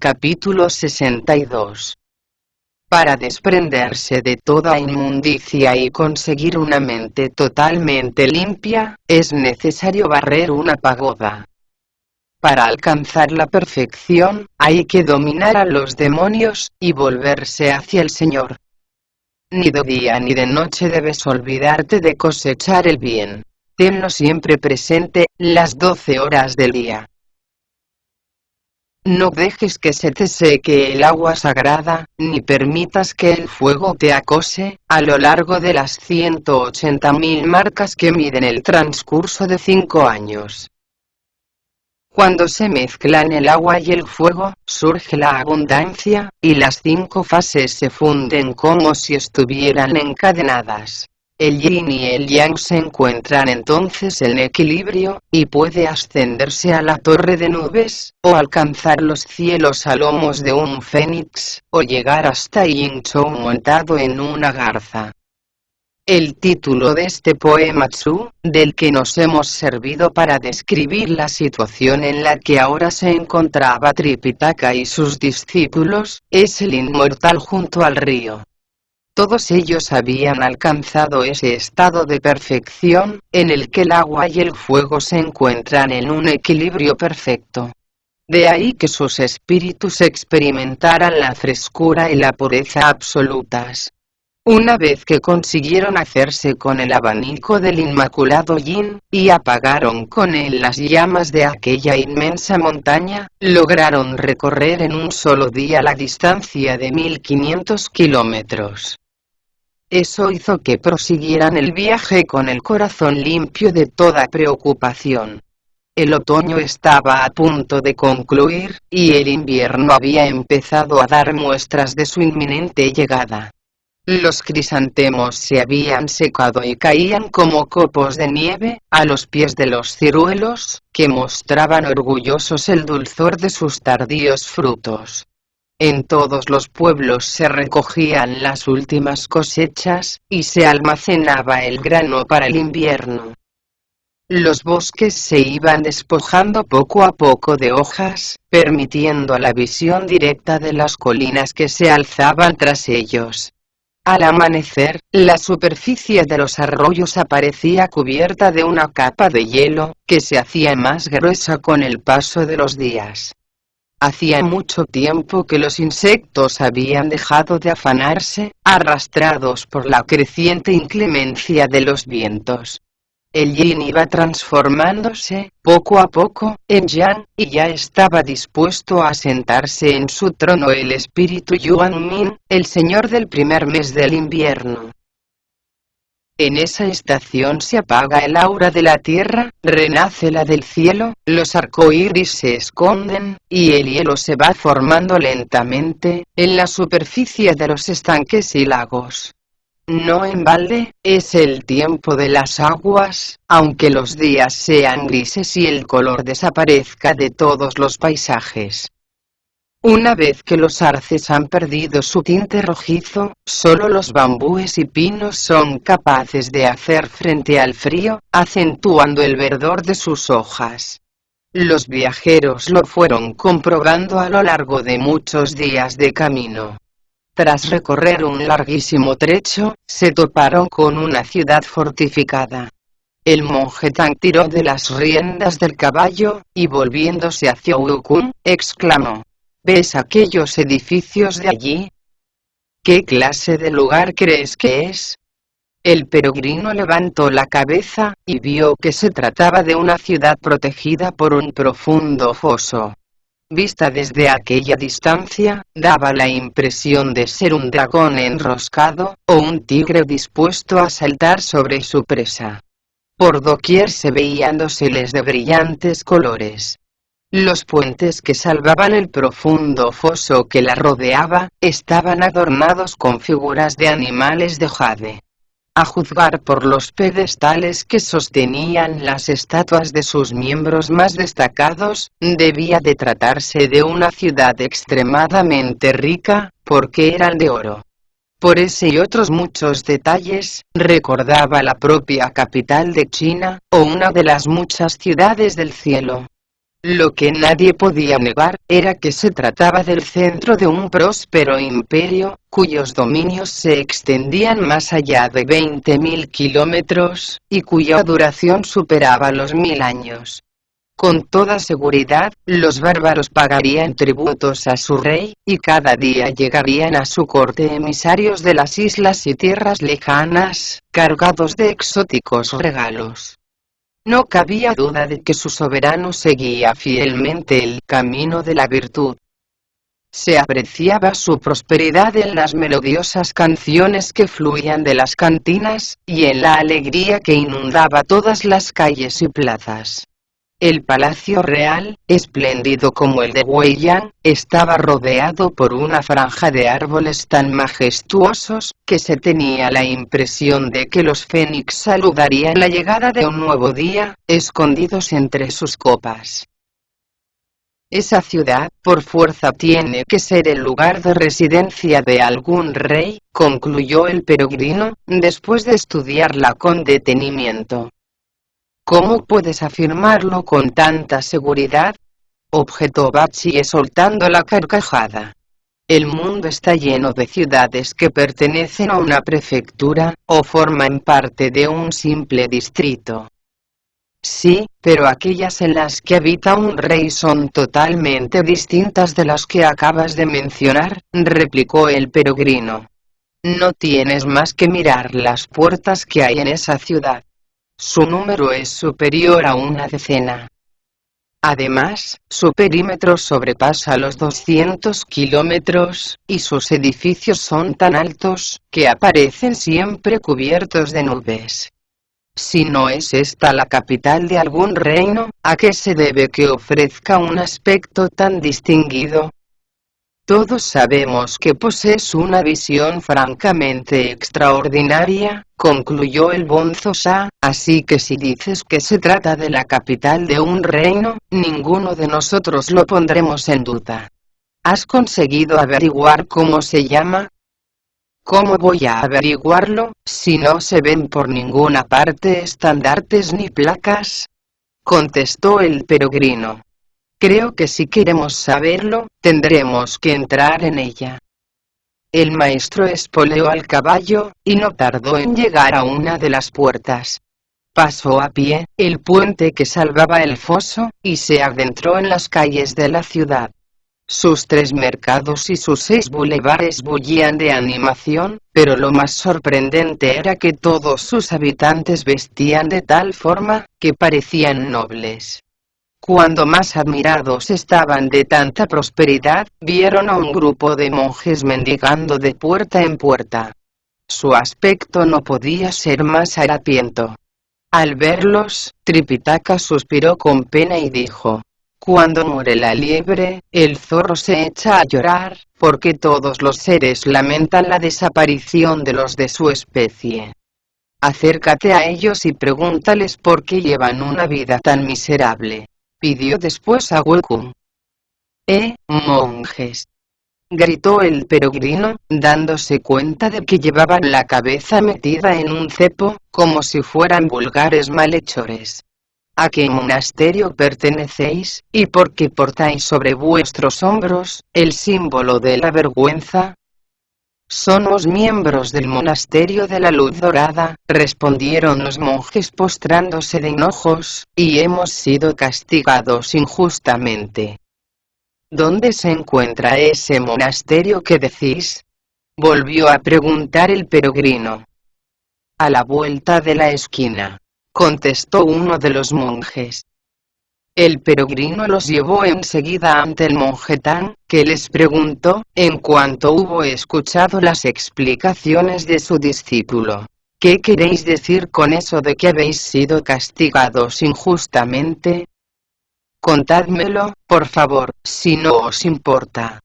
Capítulo 62. Para desprenderse de toda inmundicia y conseguir una mente totalmente limpia, es necesario barrer una pagoda. Para alcanzar la perfección, hay que dominar a los demonios, y volverse hacia el Señor. Ni de día ni de noche debes olvidarte de cosechar el bien. Tenlo siempre presente, las 12 horas del día. No dejes que se te seque el agua sagrada, ni permitas que el fuego te acose, a lo largo de las 180.000 marcas que miden el transcurso de 5 años. Cuando se mezclan el agua y el fuego, surge la abundancia, y las 5 fases se funden como si estuvieran encadenadas. El yin y el yang se encuentran entonces en equilibrio, y puede ascenderse a la torre de nubes, o alcanzar los cielos a lomos de un fénix, o llegar hasta Yin Chou montado en una garza. El título de este poema Tzu, del que nos hemos servido para describir la situación en la que ahora se encontraba Tripitaka y sus discípulos, es el inmortal junto al río. Todos ellos habían alcanzado ese estado de perfección, en el que el agua y el fuego se encuentran en un equilibrio perfecto. De ahí que sus espíritus experimentaran la frescura y la pureza absolutas. Una vez que consiguieron hacerse con el abanico del inmaculado Yin, y apagaron con él las llamas de aquella inmensa montaña, lograron recorrer en un solo día la distancia de 1500 kilómetros. Eso hizo que prosiguieran el viaje con el corazón limpio de toda preocupación. El otoño estaba a punto de concluir, y el invierno había empezado a dar muestras de su inminente llegada. Los crisantemos se habían secado y caían como copos de nieve, a los pies de los ciruelos, que mostraban orgullosos el dulzor de sus tardíos frutos. En todos los pueblos se recogían las últimas cosechas, y se almacenaba el grano para el invierno. Los bosques se iban despojando poco a poco de hojas, permitiendo la visión directa de las colinas que se alzaban tras ellos. Al amanecer, la superficie de los arroyos aparecía cubierta de una capa de hielo, que se hacía más gruesa con el paso de los días. Hacía mucho tiempo que los insectos habían dejado de afanarse, arrastrados por la creciente inclemencia de los vientos. El yin iba transformándose, poco a poco, en yang, y ya estaba dispuesto a sentarse en su trono el espíritu Yuan Min, el señor del primer mes del invierno. En esa estación se apaga el aura de la tierra, renace la del cielo, los arcoíris se esconden, y el hielo se va formando lentamente, en la superficie de los estanques y lagos. No en balde, es el tiempo de las aguas, aunque los días sean grises y el color desaparezca de todos los paisajes. Una vez que los arces han perdido su tinte rojizo, solo los bambúes y pinos son capaces de hacer frente al frío, acentuando el verdor de sus hojas. Los viajeros lo fueron comprobando a lo largo de muchos días de camino. Tras recorrer un larguísimo trecho, se toparon con una ciudad fortificada. El monje Tang tiró de las riendas del caballo, y volviéndose hacia Wukong, exclamó: ¿Ves aquellos edificios de allí? ¿Qué clase de lugar crees que es? El peregrino levantó la cabeza, y vio que se trataba de una ciudad protegida por un profundo foso. Vista desde aquella distancia, daba la impresión de ser un dragón enroscado, o un tigre dispuesto a saltar sobre su presa. Por doquier se veían doseles de brillantes colores. Los puentes que salvaban el profundo foso que la rodeaba, estaban adornados con figuras de animales de jade. A juzgar por los pedestales que sostenían las estatuas de sus miembros más destacados, debía de tratarse de una ciudad extremadamente rica, porque eran de oro. Por ese y otros muchos detalles, recordaba la propia capital de China, o una de las muchas ciudades del cielo. Lo que nadie podía negar, era que se trataba del centro de un próspero imperio, cuyos dominios se extendían más allá de 20.000 kilómetros, y cuya duración superaba los 1000 años. Con toda seguridad, los bárbaros pagarían tributos a su rey, y cada día llegarían a su corte emisarios de las islas y tierras lejanas, cargados de exóticos regalos. No cabía duda de que su soberano seguía fielmente el camino de la virtud. Se apreciaba su prosperidad en las melodiosas canciones que fluían de las cantinas, y en la alegría que inundaba todas las calles y plazas. El palacio real, espléndido como el de Weiyang, estaba rodeado por una franja de árboles tan majestuosos, que se tenía la impresión de que los fénix saludarían la llegada de un nuevo día, escondidos entre sus copas. Esa ciudad, por fuerza tiene que ser el lugar de residencia de algún rey, concluyó el peregrino, después de estudiarla con detenimiento. ¿Cómo puedes afirmarlo con tanta seguridad?, objetó Bachie soltando la carcajada. El mundo está lleno de ciudades que pertenecen a una prefectura, o forman parte de un simple distrito. Sí, pero aquellas en las que habita un rey son totalmente distintas de las que acabas de mencionar, replicó el peregrino. No tienes más que mirar las puertas que hay en esa ciudad. Su número es superior a una decena. Además, su perímetro sobrepasa los 200 kilómetros, y sus edificios son tan altos, que aparecen siempre cubiertos de nubes. Si no es esta la capital de algún reino, ¿a qué se debe que ofrezca un aspecto tan distinguido? Todos sabemos que posees una visión francamente extraordinaria, concluyó el bonzo Sa, así que si dices que se trata de la capital de un reino, ninguno de nosotros lo pondremos en duda. ¿Has conseguido averiguar cómo se llama? ¿Cómo voy a averiguarlo, si no se ven por ninguna parte estandartes ni placas?, contestó el peregrino. Creo que si queremos saberlo, tendremos que entrar en ella. El maestro espoleó al caballo, y no tardó en llegar a una de las puertas. Pasó a pie el puente que salvaba el foso, y se adentró en las calles de la ciudad. Sus 3 mercados y sus 6 bulevares bullían de animación, pero lo más sorprendente era que todos sus habitantes vestían de tal forma, que parecían nobles. Cuando más admirados estaban de tanta prosperidad, vieron a un grupo de monjes mendigando de puerta en puerta. Su aspecto no podía ser más harapiento. Al verlos, Tripitaka suspiró con pena y dijo: cuando muere la liebre, el zorro se echa a llorar, porque todos los seres lamentan la desaparición de los de su especie. Acércate a ellos y pregúntales por qué llevan una vida tan miserable, pidió después a Wukong. Monjes, gritó el peregrino, dándose cuenta de que llevaban la cabeza metida en un cepo, como si fueran vulgares malhechores. ¿A qué monasterio pertenecéis, y por qué portáis sobre vuestros hombros el símbolo de la vergüenza? Somos miembros del monasterio de la Luz Dorada, respondieron los monjes postrándose de hinojos, y hemos sido castigados injustamente. ¿Dónde se encuentra ese monasterio que decís?, volvió a preguntar el peregrino. A la vuelta de la esquina, contestó uno de los monjes. El peregrino los llevó enseguida ante el monje Tang, que les preguntó, en cuanto hubo escuchado las explicaciones de su discípulo: ¿qué queréis decir con eso de que habéis sido castigados injustamente? Contádmelo, por favor, si no os importa.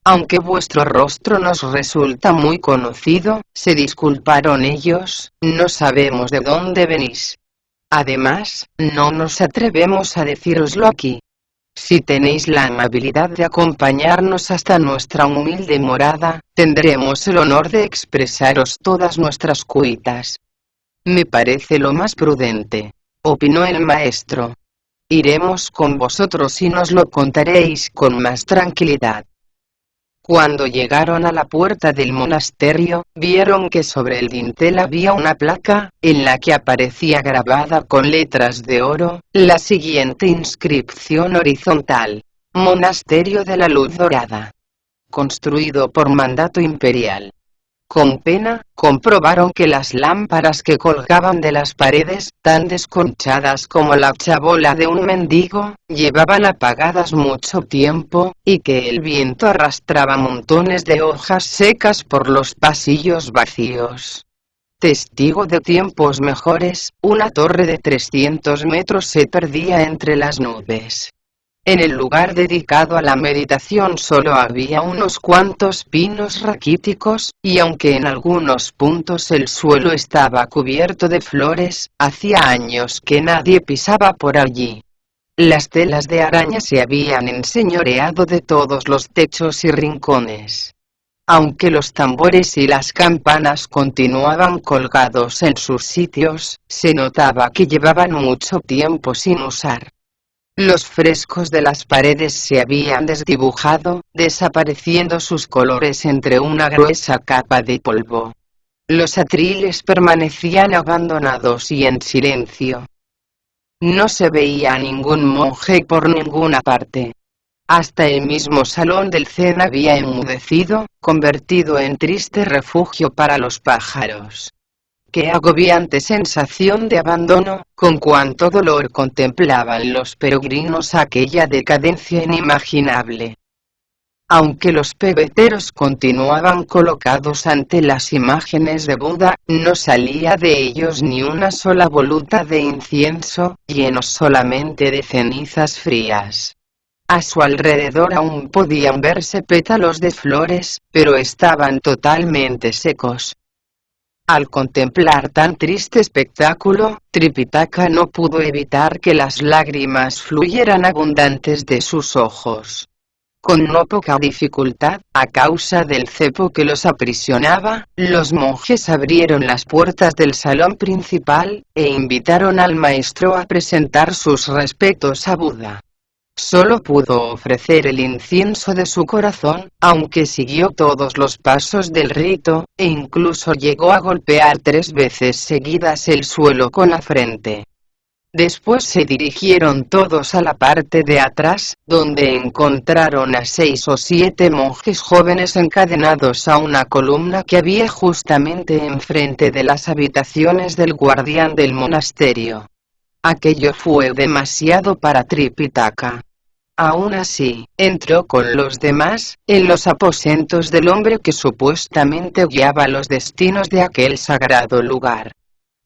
Aunque vuestro rostro nos resulta muy conocido, se disculparon ellos, no sabemos de dónde venís. Además, no nos atrevemos a decíroslo aquí. Si tenéis la amabilidad de acompañarnos hasta nuestra humilde morada, tendremos el honor de expresaros todas nuestras cuitas. Me parece lo más prudente, opinó el maestro. Iremos con vosotros y nos lo contaréis con más tranquilidad. Cuando llegaron a la puerta del monasterio, vieron que sobre el dintel había una placa, en la que aparecía grabada con letras de oro, la siguiente inscripción horizontal: Monasterio de la Luz Dorada. Construido por mandato imperial. Con pena, comprobaron que las lámparas que colgaban de las paredes, tan desconchadas como la chabola de un mendigo, llevaban apagadas mucho tiempo, y que el viento arrastraba montones de hojas secas por los pasillos vacíos. Testigo de tiempos mejores, una torre de 300 metros se perdía entre las nubes. En el lugar dedicado a la meditación solo había unos cuantos pinos raquíticos, y aunque en algunos puntos el suelo estaba cubierto de flores, hacía años que nadie pisaba por allí. Las telas de araña se habían enseñoreado de todos los techos y rincones. Aunque los tambores y las campanas continuaban colgados en sus sitios, se notaba que llevaban mucho tiempo sin usar. Los frescos de las paredes se habían desdibujado, desapareciendo sus colores entre una gruesa capa de polvo. Los atriles permanecían abandonados y en silencio. No se veía a ningún monje por ninguna parte. Hasta el mismo salón del Zen había enmudecido, convertido en triste refugio para los pájaros. Qué agobiante sensación de abandono, con cuánto dolor contemplaban los peregrinos aquella decadencia inimaginable. Aunque los pebeteros continuaban colocados ante las imágenes de Buda, no salía de ellos ni una sola voluta de incienso, llenos solamente de cenizas frías. A su alrededor aún podían verse pétalos de flores, pero estaban totalmente secos. Al contemplar tan triste espectáculo, Tripitaka no pudo evitar que las lágrimas fluyeran abundantes de sus ojos. Con no poca dificultad, a causa del cepo que los aprisionaba, los monjes abrieron las puertas del salón principal, e invitaron al maestro a presentar sus respetos a Buda. Solo pudo ofrecer el incienso de su corazón, aunque siguió todos los pasos del rito, e incluso llegó a golpear 3 veces seguidas el suelo con la frente. Después se dirigieron todos a la parte de atrás, donde encontraron a 6 o 7 monjes jóvenes encadenados a una columna que había justamente enfrente de las habitaciones del guardián del monasterio. Aquello fue demasiado para Tripitaka. Aún así, entró con los demás, en los aposentos del hombre que supuestamente guiaba los destinos de aquel sagrado lugar.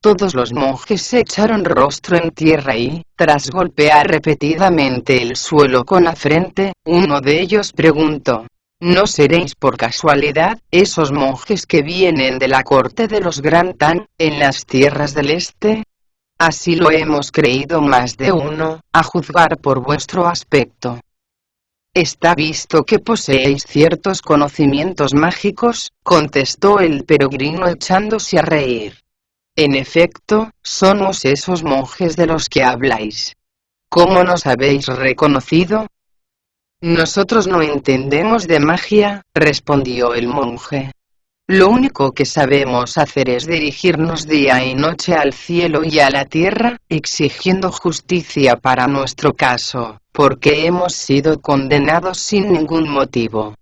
Todos los monjes se echaron rostro en tierra y, tras golpear repetidamente el suelo con la frente, uno de ellos preguntó: ¿No seréis por casualidad esos monjes que vienen de la corte de los Gran Tan, en las tierras del este? Así lo hemos creído más de uno, a juzgar por vuestro aspecto. Está visto que poseéis ciertos conocimientos mágicos, contestó el peregrino echándose a reír. En efecto, somos esos monjes de los que habláis. ¿Cómo nos habéis reconocido? Nosotros no entendemos de magia, respondió el monje. Lo único que sabemos hacer es dirigirnos día y noche al cielo y a la tierra, exigiendo justicia para nuestro caso, porque hemos sido condenados sin ningún motivo.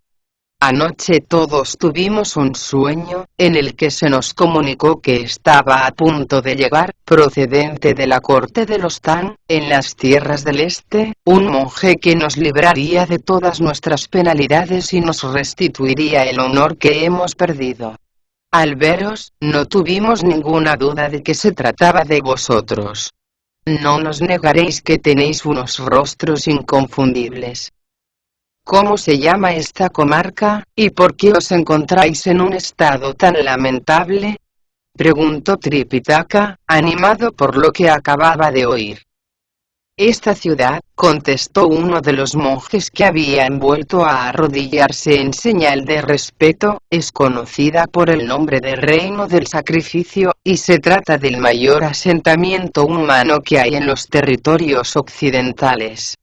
Anoche todos tuvimos un sueño, en el que se nos comunicó que estaba a punto de llegar, procedente de la corte de los Tan, en las tierras del este, un monje que nos libraría de todas nuestras penalidades y nos restituiría el honor que hemos perdido. Al veros, no tuvimos ninguna duda de que se trataba de vosotros. No nos negaréis que tenéis unos rostros inconfundibles. ¿Cómo se llama esta comarca, y por qué os encontráis en un estado tan lamentable? Preguntó Tripitaka, animado por lo que acababa de oír. Esta ciudad, contestó uno de los monjes que habían vuelto a arrodillarse en señal de respeto, es conocida por el nombre de Reino del Sacrificio, y se trata del mayor asentamiento humano que hay en los territorios occidentales.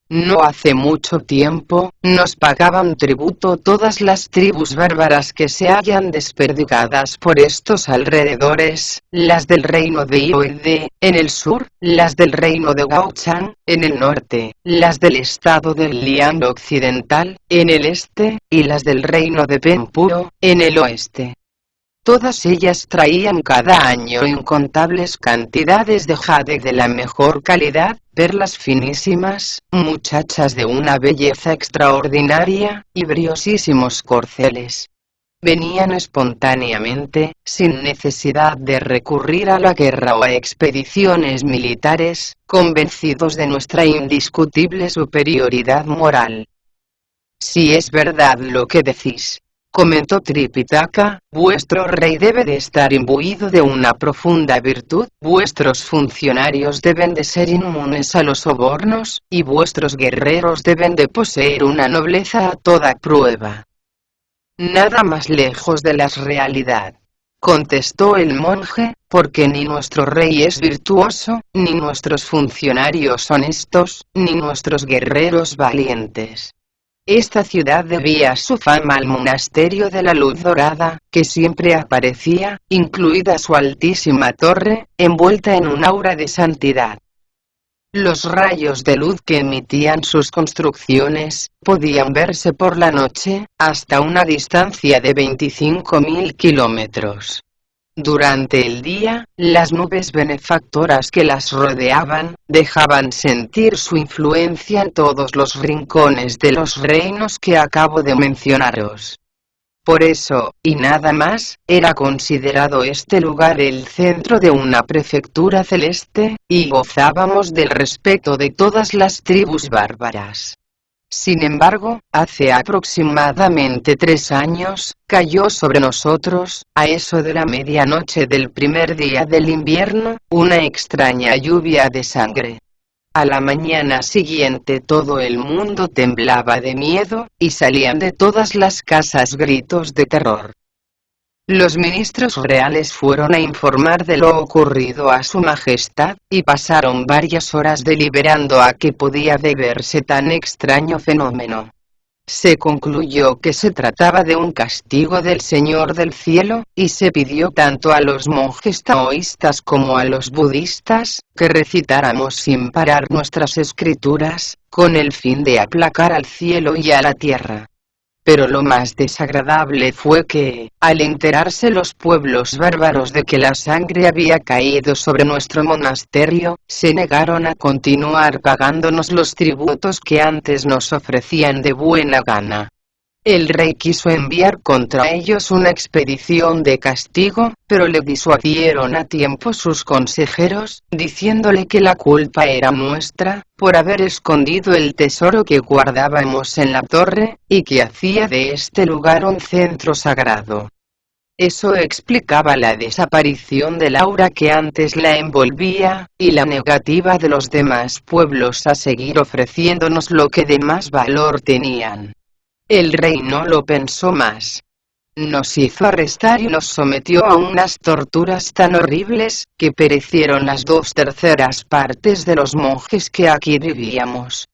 No hace mucho tiempo, nos pagaban tributo todas las tribus bárbaras que se hallan desperdigadas por estos alrededores, las del reino de Ioede, en el sur, las del reino de Gaochan, en el norte, las del estado del Liang occidental, en el este, y las del reino de Pempuro, en el oeste. Todas ellas traían cada año incontables cantidades de jade de la mejor calidad, perlas finísimas, muchachas de una belleza extraordinaria, y briosísimos corceles. Venían espontáneamente, sin necesidad de recurrir a la guerra o a expediciones militares, convencidos de nuestra indiscutible superioridad moral. Si es verdad lo que decís, comentó Tripitaka, vuestro rey debe de estar imbuido de una profunda virtud, vuestros funcionarios deben de ser inmunes a los sobornos, y vuestros guerreros deben de poseer una nobleza a toda prueba. Nada más lejos de la realidad, contestó el monje, porque ni nuestro rey es virtuoso, ni nuestros funcionarios honestos, ni nuestros guerreros valientes. Esta ciudad debía su fama al monasterio de la Luz Dorada, que siempre aparecía, incluida su altísima torre, envuelta en un aura de santidad. Los rayos de luz que emitían sus construcciones, podían verse por la noche, hasta una distancia de 25.000 kilómetros. Durante el día, las nubes benefactoras que las rodeaban, dejaban sentir su influencia en todos los rincones de los reinos que acabo de mencionaros. Por eso, y nada más, era considerado este lugar el centro de una prefectura celeste, y gozábamos del respeto de todas las tribus bárbaras. Sin embargo, hace aproximadamente 3 años, cayó sobre nosotros, a eso de la medianoche del primer día del invierno, una extraña lluvia de sangre. A la mañana siguiente todo el mundo temblaba de miedo, y salían de todas las casas gritos de terror. Los ministros reales fueron a informar de lo ocurrido a su majestad, y pasaron varias horas deliberando a qué podía deberse tan extraño fenómeno. Se concluyó que se trataba de un castigo del Señor del Cielo, y se pidió tanto a los monjes taoístas como a los budistas, que recitáramos sin parar nuestras escrituras, con el fin de aplacar al cielo y a la tierra. Pero lo más desagradable fue que, al enterarse los pueblos bárbaros de que la sangre había caído sobre nuestro monasterio, se negaron a continuar pagándonos los tributos que antes nos ofrecían de buena gana. El rey quiso enviar contra ellos una expedición de castigo, pero le disuadieron a tiempo sus consejeros, diciéndole que la culpa era nuestra, por haber escondido el tesoro que guardábamos en la torre, y que hacía de este lugar un centro sagrado. Eso explicaba la desaparición del aura que antes la envolvía, y la negativa de los demás pueblos a seguir ofreciéndonos lo que de más valor tenían. El rey no lo pensó más. Nos hizo arrestar y nos sometió a unas torturas tan horribles, que perecieron las 2/3 partes de los monjes que aquí vivíamos.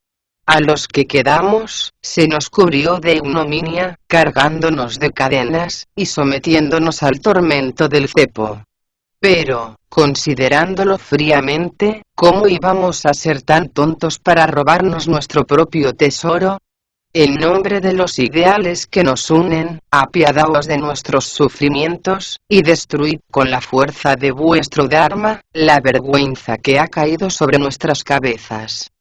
A los que quedamos, se nos cubrió de ignominia, cargándonos de cadenas, y sometiéndonos al tormento del cepo. Pero, considerándolo fríamente, ¿cómo íbamos a ser tan tontos para robarnos nuestro propio tesoro? En nombre de los ideales que nos unen, apiadaos de nuestros sufrimientos, y destruid con la fuerza de vuestro Dharma, la vergüenza que ha caído sobre nuestras cabezas.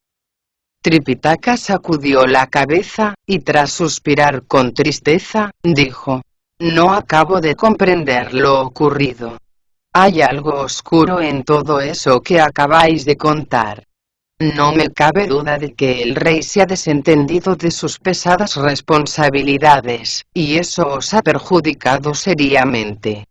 Tripitaka sacudió la cabeza, y tras suspirar con tristeza, dijo: no acabo de comprender lo ocurrido. Hay algo oscuro en todo eso que acabáis de contar. No me cabe duda de que el rey se ha desentendido de sus pesadas responsabilidades, y eso os ha perjudicado seriamente.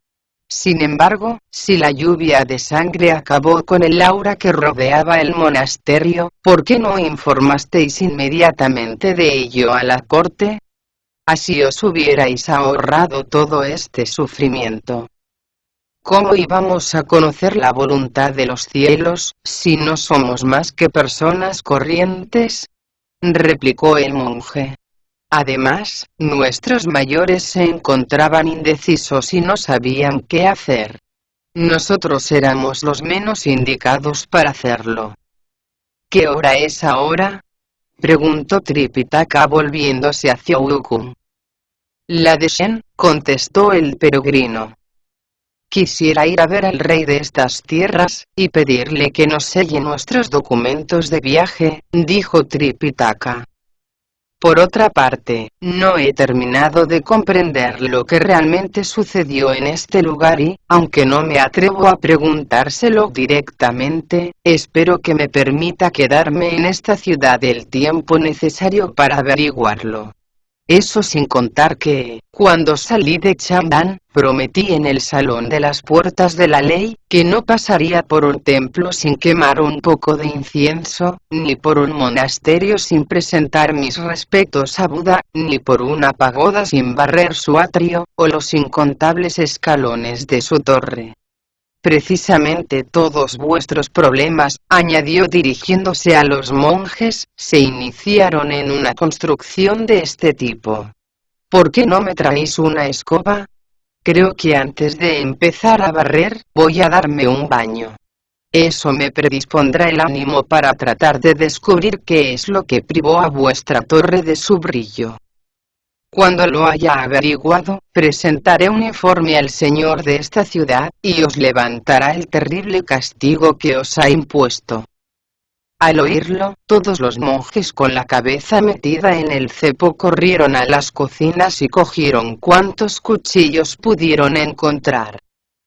Sin embargo, si la lluvia de sangre acabó con el aura que rodeaba el monasterio, ¿por qué no informasteis inmediatamente de ello a la corte? Así os hubierais ahorrado todo este sufrimiento. ¿Cómo íbamos a conocer la voluntad de los cielos, si no somos más que personas corrientes? Replicó el monje. Además, nuestros mayores se encontraban indecisos y no sabían qué hacer. Nosotros éramos los menos indicados para hacerlo. ¿Qué hora es ahora?, preguntó Tripitaka volviéndose hacia Ukun. La de Shen, contestó el peregrino. Quisiera ir a ver al rey de estas tierras, y pedirle que nos selle nuestros documentos de viaje, dijo Tripitaka. Por otra parte, no he terminado de comprender lo que realmente sucedió en este lugar y, aunque no me atrevo a preguntárselo directamente, espero que me permita quedarme en esta ciudad el tiempo necesario para averiguarlo. Eso sin contar que, cuando salí de Chang'an, prometí en el salón de las puertas de la ley, que no pasaría por un templo sin quemar un poco de incienso, ni por un monasterio sin presentar mis respetos a Buda, ni por una pagoda sin barrer su atrio, o los incontables escalones de su torre. Precisamente todos vuestros problemas, añadió dirigiéndose a los monjes, se iniciaron en una construcción de este tipo. ¿Por qué no me traéis una escoba? Creo que antes de empezar a barrer, voy a darme un baño. Eso me predispondrá el ánimo para tratar de descubrir qué es lo que privó a vuestra torre de su brillo. Cuando lo haya averiguado, presentaré un informe al señor de esta ciudad, y os levantará el terrible castigo que os ha impuesto. Al oírlo, todos los monjes con la cabeza metida en el cepo corrieron a las cocinas y cogieron cuantos cuchillos pudieron encontrar.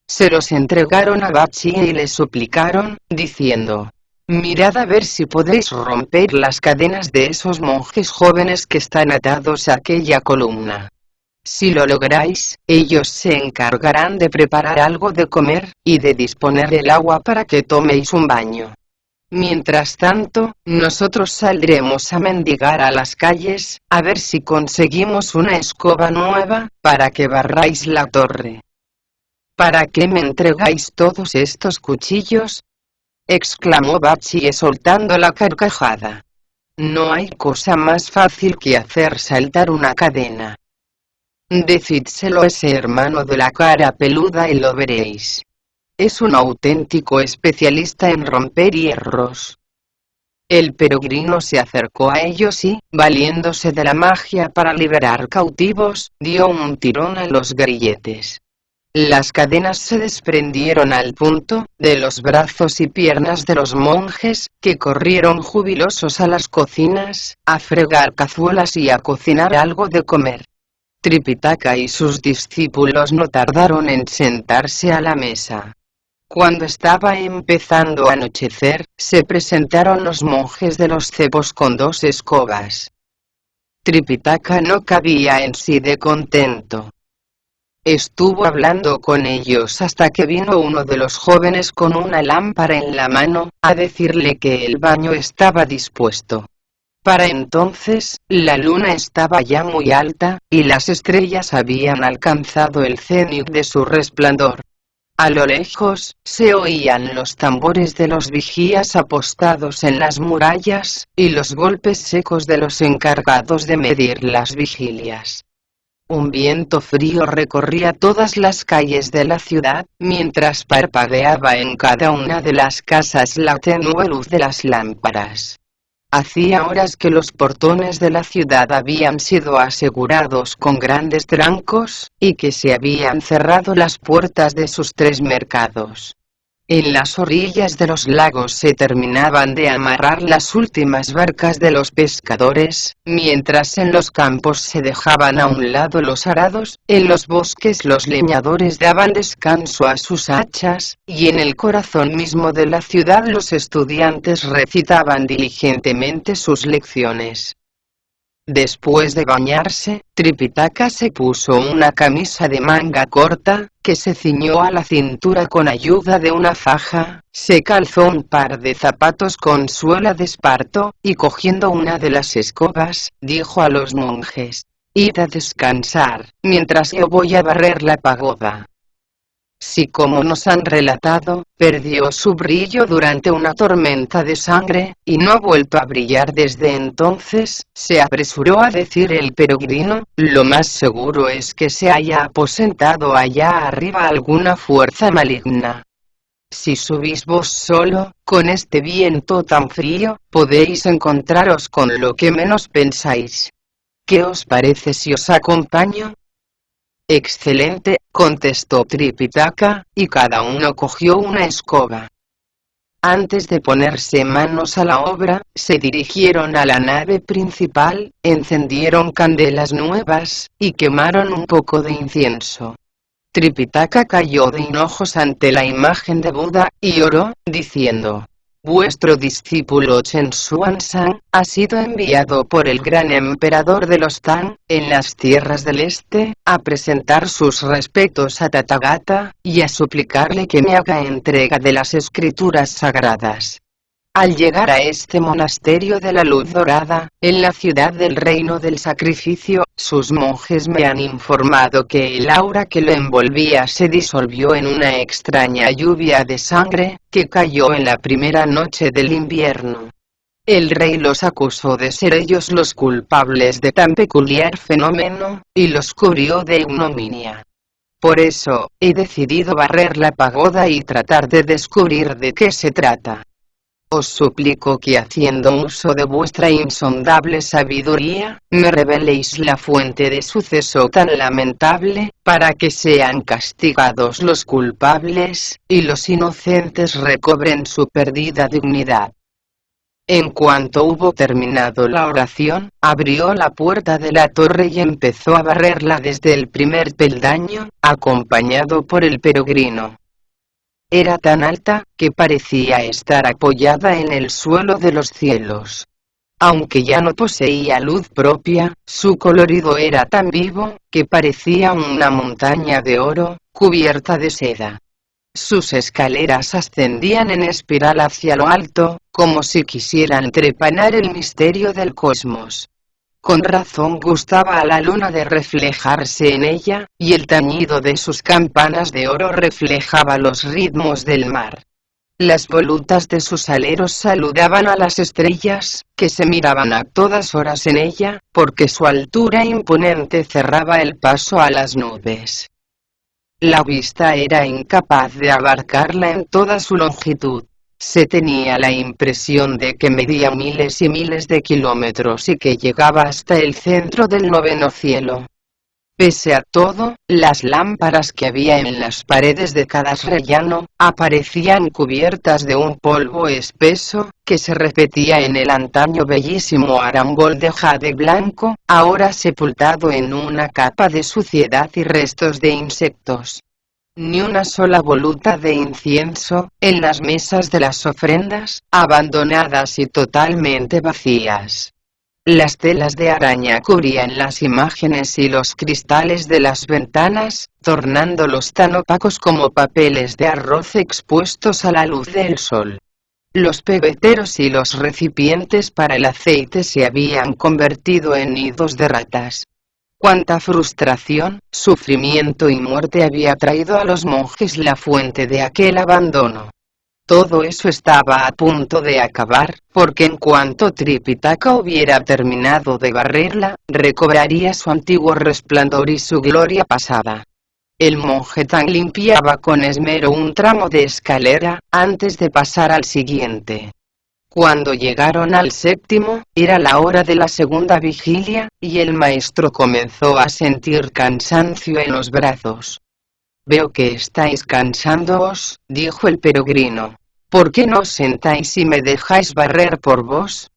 Se los entregaron a Bachi y le suplicaron, diciendo: mirad a ver si podéis romper las cadenas de esos monjes jóvenes que están atados a aquella columna. Si lo lográis, ellos se encargarán de preparar algo de comer, y de disponer el agua para que toméis un baño. Mientras tanto, nosotros saldremos a mendigar a las calles, a ver si conseguimos una escoba nueva, para que barráis la torre. ¿Para qué me entregáis todos estos cuchillos?, exclamó Bachi soltando la carcajada. No hay cosa más fácil que hacer saltar una cadena. Decídselo a ese hermano de la cara peluda y lo veréis. Es un auténtico especialista en romper hierros. El peregrino se acercó a ellos y, valiéndose de la magia para liberar cautivos, dio un tirón a los grilletes. Las cadenas se desprendieron al punto, de los brazos y piernas de los monjes, que corrieron jubilosos a las cocinas, a fregar cazuelas y a cocinar algo de comer. Tripitaka y sus discípulos no tardaron en sentarse a la mesa. Cuando estaba empezando a anochecer, se presentaron los monjes de los cepos con 2 escobas. Tripitaka no cabía en sí de contento. Estuvo hablando con ellos hasta que vino uno de los jóvenes con una lámpara en la mano, a decirle que el baño estaba dispuesto. Para entonces, la luna estaba ya muy alta, y las estrellas habían alcanzado el cenit de su resplandor. A lo lejos, se oían los tambores de los vigías apostados en las murallas, y los golpes secos de los encargados de medir las vigilias. Un viento frío recorría todas las calles de la ciudad, mientras parpadeaba en cada una de las casas la tenue luz de las lámparas. Hacía horas que los portones de la ciudad habían sido asegurados con grandes trancos, y que se habían cerrado las puertas de sus 3 mercados. En las orillas de los lagos se terminaban de amarrar las últimas barcas de los pescadores, mientras en los campos se dejaban a un lado los arados, en los bosques los leñadores daban descanso a sus hachas, y en el corazón mismo de la ciudad los estudiantes recitaban diligentemente sus lecciones. Después de bañarse, Tripitaka se puso una camisa de manga corta, que se ciñó a la cintura con ayuda de una faja, se calzó un par de zapatos con suela de esparto, y cogiendo una de las escobas, dijo a los monjes: «Id a descansar, mientras yo voy a barrer la pagoda». Si, como nos han relatado, perdió su brillo durante una tormenta de sangre, y no ha vuelto a brillar desde entonces, se apresuró a decir el peregrino, lo más seguro es que se haya aposentado allá arriba alguna fuerza maligna. Si subís vos solo, con este viento tan frío, podéis encontraros con lo que menos pensáis. ¿Qué os parece si os acompaño? Excelente, contestó Tripitaka, y cada uno cogió una escoba. Antes de ponerse manos a la obra, se dirigieron a la nave principal, encendieron candelas nuevas, y quemaron un poco de incienso. Tripitaka cayó de hinojos ante la imagen de Buda, y oró, diciendo: «Vuestro discípulo Chen Xuanzang ha sido enviado por el gran emperador de los Tang, en las tierras del este, a presentar sus respetos a Tathagata, y a suplicarle que me haga entrega de las escrituras sagradas». Al llegar a este monasterio de la luz dorada, en la ciudad del reino del sacrificio, sus monjes me han informado que el aura que lo envolvía se disolvió en una extraña lluvia de sangre, que cayó en la primera noche del invierno. El rey los acusó de ser ellos los culpables de tan peculiar fenómeno, y los cubrió de ignominia. Por eso, he decidido barrer la pagoda y tratar de descubrir de qué se trata. Os suplico que, haciendo uso de vuestra insondable sabiduría, me reveléis la fuente de suceso tan lamentable, para que sean castigados los culpables, y los inocentes recobren su perdida dignidad. En cuanto hubo terminado la oración, abrió la puerta de la torre y empezó a barrerla desde el primer peldaño, acompañado por el peregrino. Era tan alta, que parecía estar apoyada en el suelo de los cielos. Aunque ya no poseía luz propia, su colorido era tan vivo, que parecía una montaña de oro, cubierta de seda. Sus escaleras ascendían en espiral hacia lo alto, como si quisieran trepanar el misterio del cosmos. Con razón gustaba a la luna de reflejarse en ella, y el tañido de sus campanas de oro reflejaba los ritmos del mar. Las volutas de sus aleros saludaban a las estrellas, que se miraban a todas horas en ella, porque su altura imponente cerraba el paso a las nubes. La vista era incapaz de abarcarla en toda su longitud. Se tenía la impresión de que medía miles y miles de kilómetros y que llegaba hasta el centro del noveno cielo. Pese a todo, las lámparas que había en las paredes de cada rellano, aparecían cubiertas de un polvo espeso, que se repetía en el antaño bellísimo arambol de jade blanco, ahora sepultado en una capa de suciedad y restos de insectos. Ni una sola voluta de incienso, en las mesas de las ofrendas, abandonadas y totalmente vacías. Las telas de araña cubrían las imágenes y los cristales de las ventanas, tornándolos tan opacos como papeles de arroz expuestos a la luz del sol. Los pebeteros y los recipientes para el aceite se habían convertido en nidos de ratas. Cuánta frustración, sufrimiento y muerte había traído a los monjes la fuente de aquel abandono. Todo eso estaba a punto de acabar, porque en cuanto Tripitaka hubiera terminado de barrerla, recobraría su antiguo resplandor y su gloria pasada. El monje Tang limpiaba con esmero un tramo de escalera, antes de pasar al siguiente. Cuando llegaron al séptimo, era la hora de la segunda vigilia, y el maestro comenzó a sentir cansancio en los brazos. «Veo que estáis cansándoos», dijo el peregrino. «¿Por qué no os sentáis y me dejáis barrer por vos?»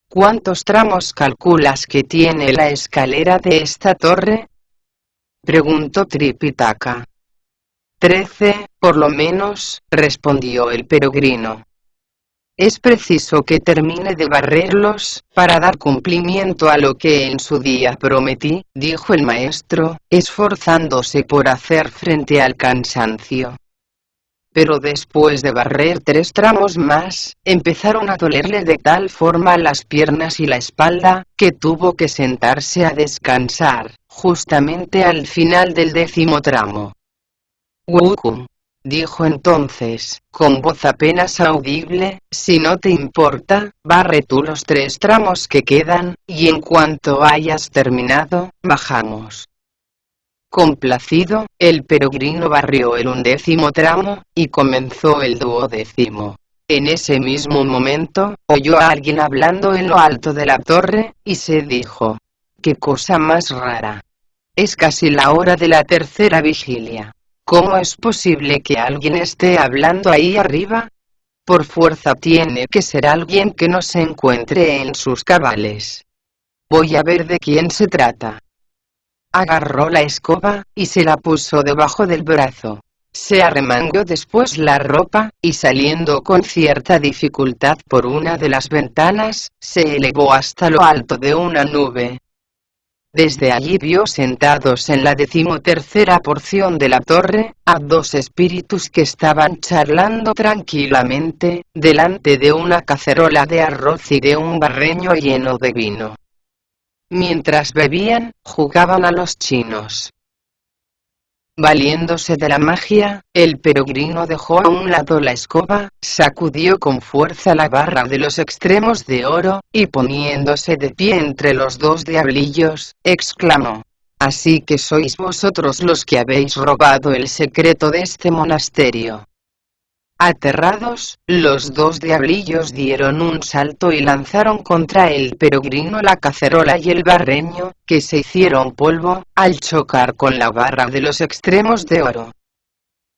«¿Cuántos tramos calculas que tiene la escalera de esta torre?», preguntó Tripitaka. 13, por lo menos, respondió el peregrino. Es preciso que termine de barrerlos, para dar cumplimiento a lo que en su día prometí, dijo el maestro, esforzándose por hacer frente al cansancio. Pero después de barrer 3 tramos más, empezaron a dolerle de tal forma las piernas y la espalda, que tuvo que sentarse a descansar, justamente al final del 10º tramo. «Wuku», dijo entonces, con voz apenas audible, «si no te importa, barre tú los 3 tramos que quedan, y en cuanto hayas terminado, bajamos». Complacido, el peregrino barrió el 11º tramo, y comenzó el 12º. En ese mismo momento, oyó a alguien hablando en lo alto de la torre, y se dijo: «¡Qué cosa más rara! Es casi la hora de la 3ª vigilia. ¿Cómo es posible que alguien esté hablando ahí arriba? Por fuerza tiene que ser alguien que no se encuentre en sus cabales. Voy a ver de quién se trata». Agarró la escoba, y se la puso debajo del brazo. Se arremangó después la ropa, y saliendo con cierta dificultad por una de las ventanas, se elevó hasta lo alto de una nube. Desde allí vio sentados en la 13ª porción de la torre, a 2 espíritus que estaban charlando tranquilamente, delante de una cacerola de arroz y de un barreño lleno de vino. Mientras bebían, jugaban a los chinos. Valiéndose de la magia, el peregrino dejó a un lado la escoba, sacudió con fuerza la barra de los extremos de oro, y poniéndose de pie entre los 2 diablillos, exclamó: «Así que sois vosotros los que habéis robado el secreto de este monasterio». Aterrados, los 2 diablillos dieron un salto y lanzaron contra el peregrino la cacerola y el barreño, que se hicieron polvo, al chocar con la barra de los extremos de oro.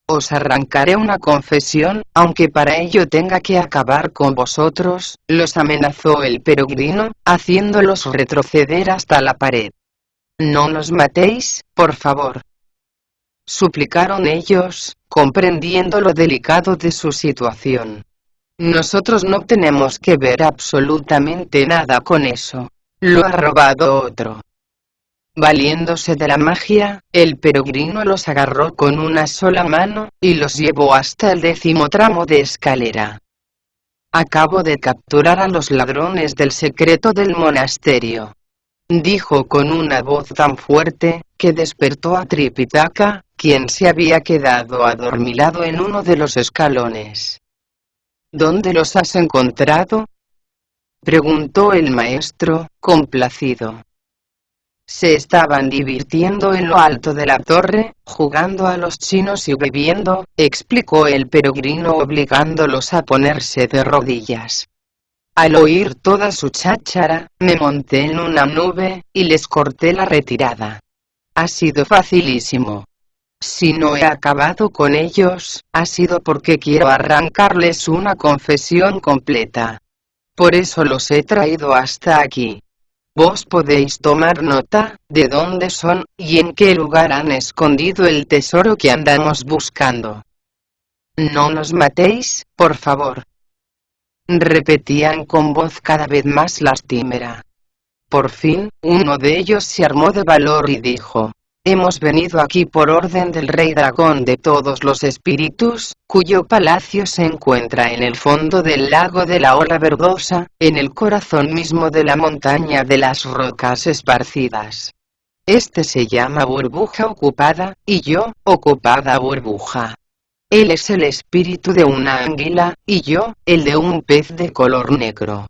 «Os arrancaré una confesión, aunque para ello tenga que acabar con vosotros», los amenazó el peregrino, haciéndolos retroceder hasta la pared. «No nos matéis, por favor», suplicaron ellos, comprendiendo lo delicado de su situación. «Nosotros no tenemos que ver absolutamente nada con eso. Lo ha robado otro». Valiéndose de la magia, el peregrino los agarró con una sola mano, y los llevó hasta el 10º tramo de escalera. «Acabo de capturar a los ladrones del secreto del monasterio», dijo con una voz tan fuerte, que despertó a Tripitaka, quien se había quedado adormilado en uno de los escalones. «¿Dónde los has encontrado?», preguntó el maestro, complacido. «Se estaban divirtiendo en lo alto de la torre, jugando a los chinos y bebiendo», explicó el peregrino obligándolos a ponerse de rodillas. «Al oír toda su cháchara, me monté en una nube, y les corté la retirada. Ha sido facilísimo. Si no he acabado con ellos, ha sido porque quiero arrancarles una confesión completa. Por eso los he traído hasta aquí. Vos podéis tomar nota, de dónde son, y en qué lugar han escondido el tesoro que andamos buscando. No nos matéis, por favor», repetían con voz cada vez más lastimera. Por fin, uno de ellos se armó de valor y dijo: «Hemos venido aquí por orden del Rey Dragón de todos los espíritus, cuyo palacio se encuentra en el fondo del lago de la Ola Verdosa, en el corazón mismo de la montaña de las rocas esparcidas. Este se llama Burbuja Ocupada, y yo, Ocupada Burbuja. Él es el espíritu de una anguila, y yo, el de un pez de color negro.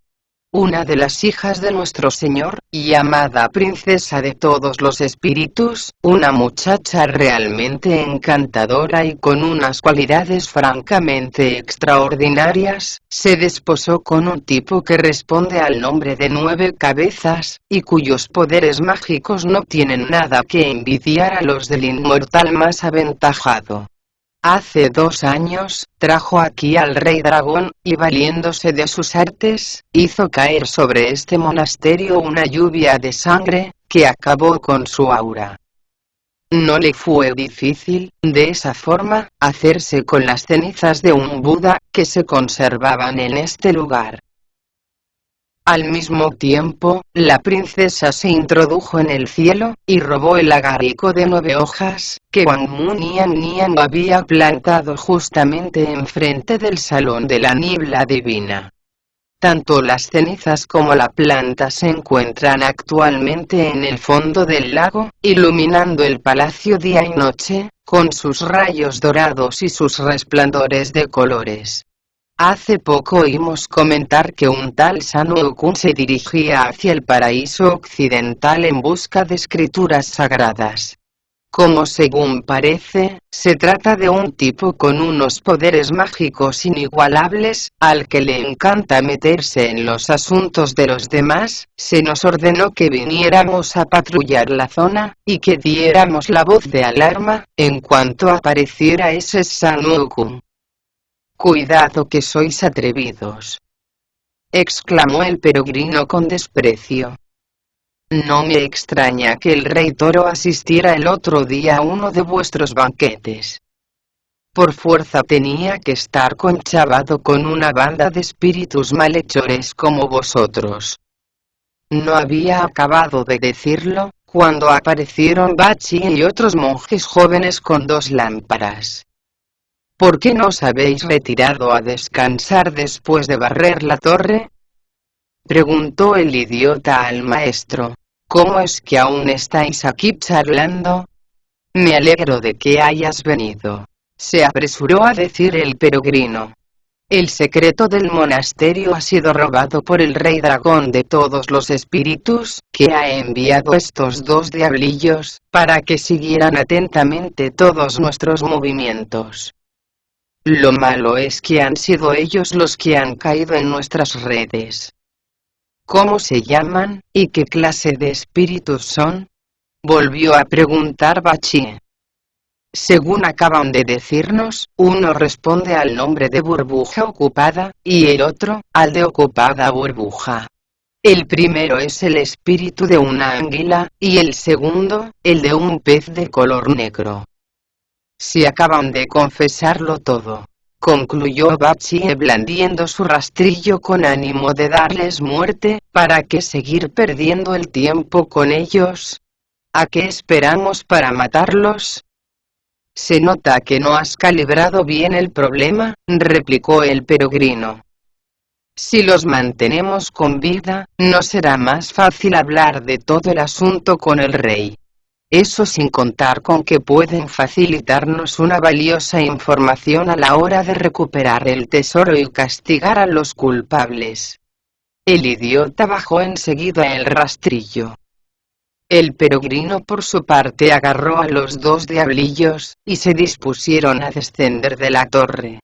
Una de las hijas de nuestro Señor, llamada princesa de todos los espíritus, una muchacha realmente encantadora y con unas cualidades francamente extraordinarias, se desposó con un tipo que responde al nombre de 9 cabezas, y cuyos poderes mágicos no tienen nada que envidiar a los del inmortal más aventajado. Hace 2 años, trajo aquí al Rey Dragón, y valiéndose de sus artes, hizo caer sobre este monasterio una lluvia de sangre, que acabó con su aura. No le fue difícil, de esa forma, hacerse con las cenizas de un Buda, que se conservaban en este lugar. Al mismo tiempo, la princesa se introdujo en el cielo, y robó el agarico de 9 hojas, que Wang Mu Nian había plantado justamente enfrente del salón de la niebla divina. Tanto las cenizas como la planta se encuentran actualmente en el fondo del lago, iluminando el palacio día y noche, con sus rayos dorados y sus resplandores de colores. Hace poco oímos comentar que un tal Sun Wukong se dirigía hacia el paraíso occidental en busca de escrituras sagradas. Como según parece, se trata de un tipo con unos poderes mágicos inigualables, al que le encanta meterse en los asuntos de los demás. Se nos ordenó que viniéramos a patrullar la zona, y que diéramos la voz de alarma, en cuanto apareciera ese Sun Wukong. «Cuidado que sois atrevidos», exclamó el peregrino con desprecio. «No me extraña que el rey Toro asistiera el otro día a uno de vuestros banquetes. Por fuerza tenía que estar conchavado con una banda de espíritus malhechores como vosotros». No había acabado de decirlo, cuando aparecieron Bachi y otros monjes jóvenes con 2 lámparas. «¿Por qué no os habéis retirado a descansar después de barrer la torre?», preguntó el idiota al maestro. «¿Cómo es que aún estáis aquí charlando? Me alegro de que hayas venido», se apresuró a decir el peregrino. «El secreto del monasterio ha sido robado por el rey dragón de todos los espíritus, que ha enviado estos 2 diablillos, para que siguieran atentamente todos nuestros movimientos. Lo malo es que han sido ellos los que han caído en nuestras redes». «¿Cómo se llaman, y qué clase de espíritus son?», volvió a preguntar Bachi. «Según acaban de decirnos, uno responde al nombre de burbuja ocupada, y el otro, al de ocupada burbuja. El primero es el espíritu de una anguila, y el segundo, el de un pez de color negro. Si acaban de confesarlo todo», concluyó Bachi blandiendo su rastrillo con ánimo de darles muerte. «¿Para qué seguir perdiendo el tiempo con ellos? ¿A qué esperamos para matarlos?». «Se nota que no has calibrado bien el problema», replicó el peregrino. «Si los mantenemos con vida, no será más fácil hablar de todo el asunto con el rey. Eso sin contar con que pueden facilitarnos una valiosa información a la hora de recuperar el tesoro y castigar a los culpables». El idiota bajó enseguida el rastrillo. El peregrino por su parte agarró a los 2 diablillos, y se dispusieron a descender de la torre.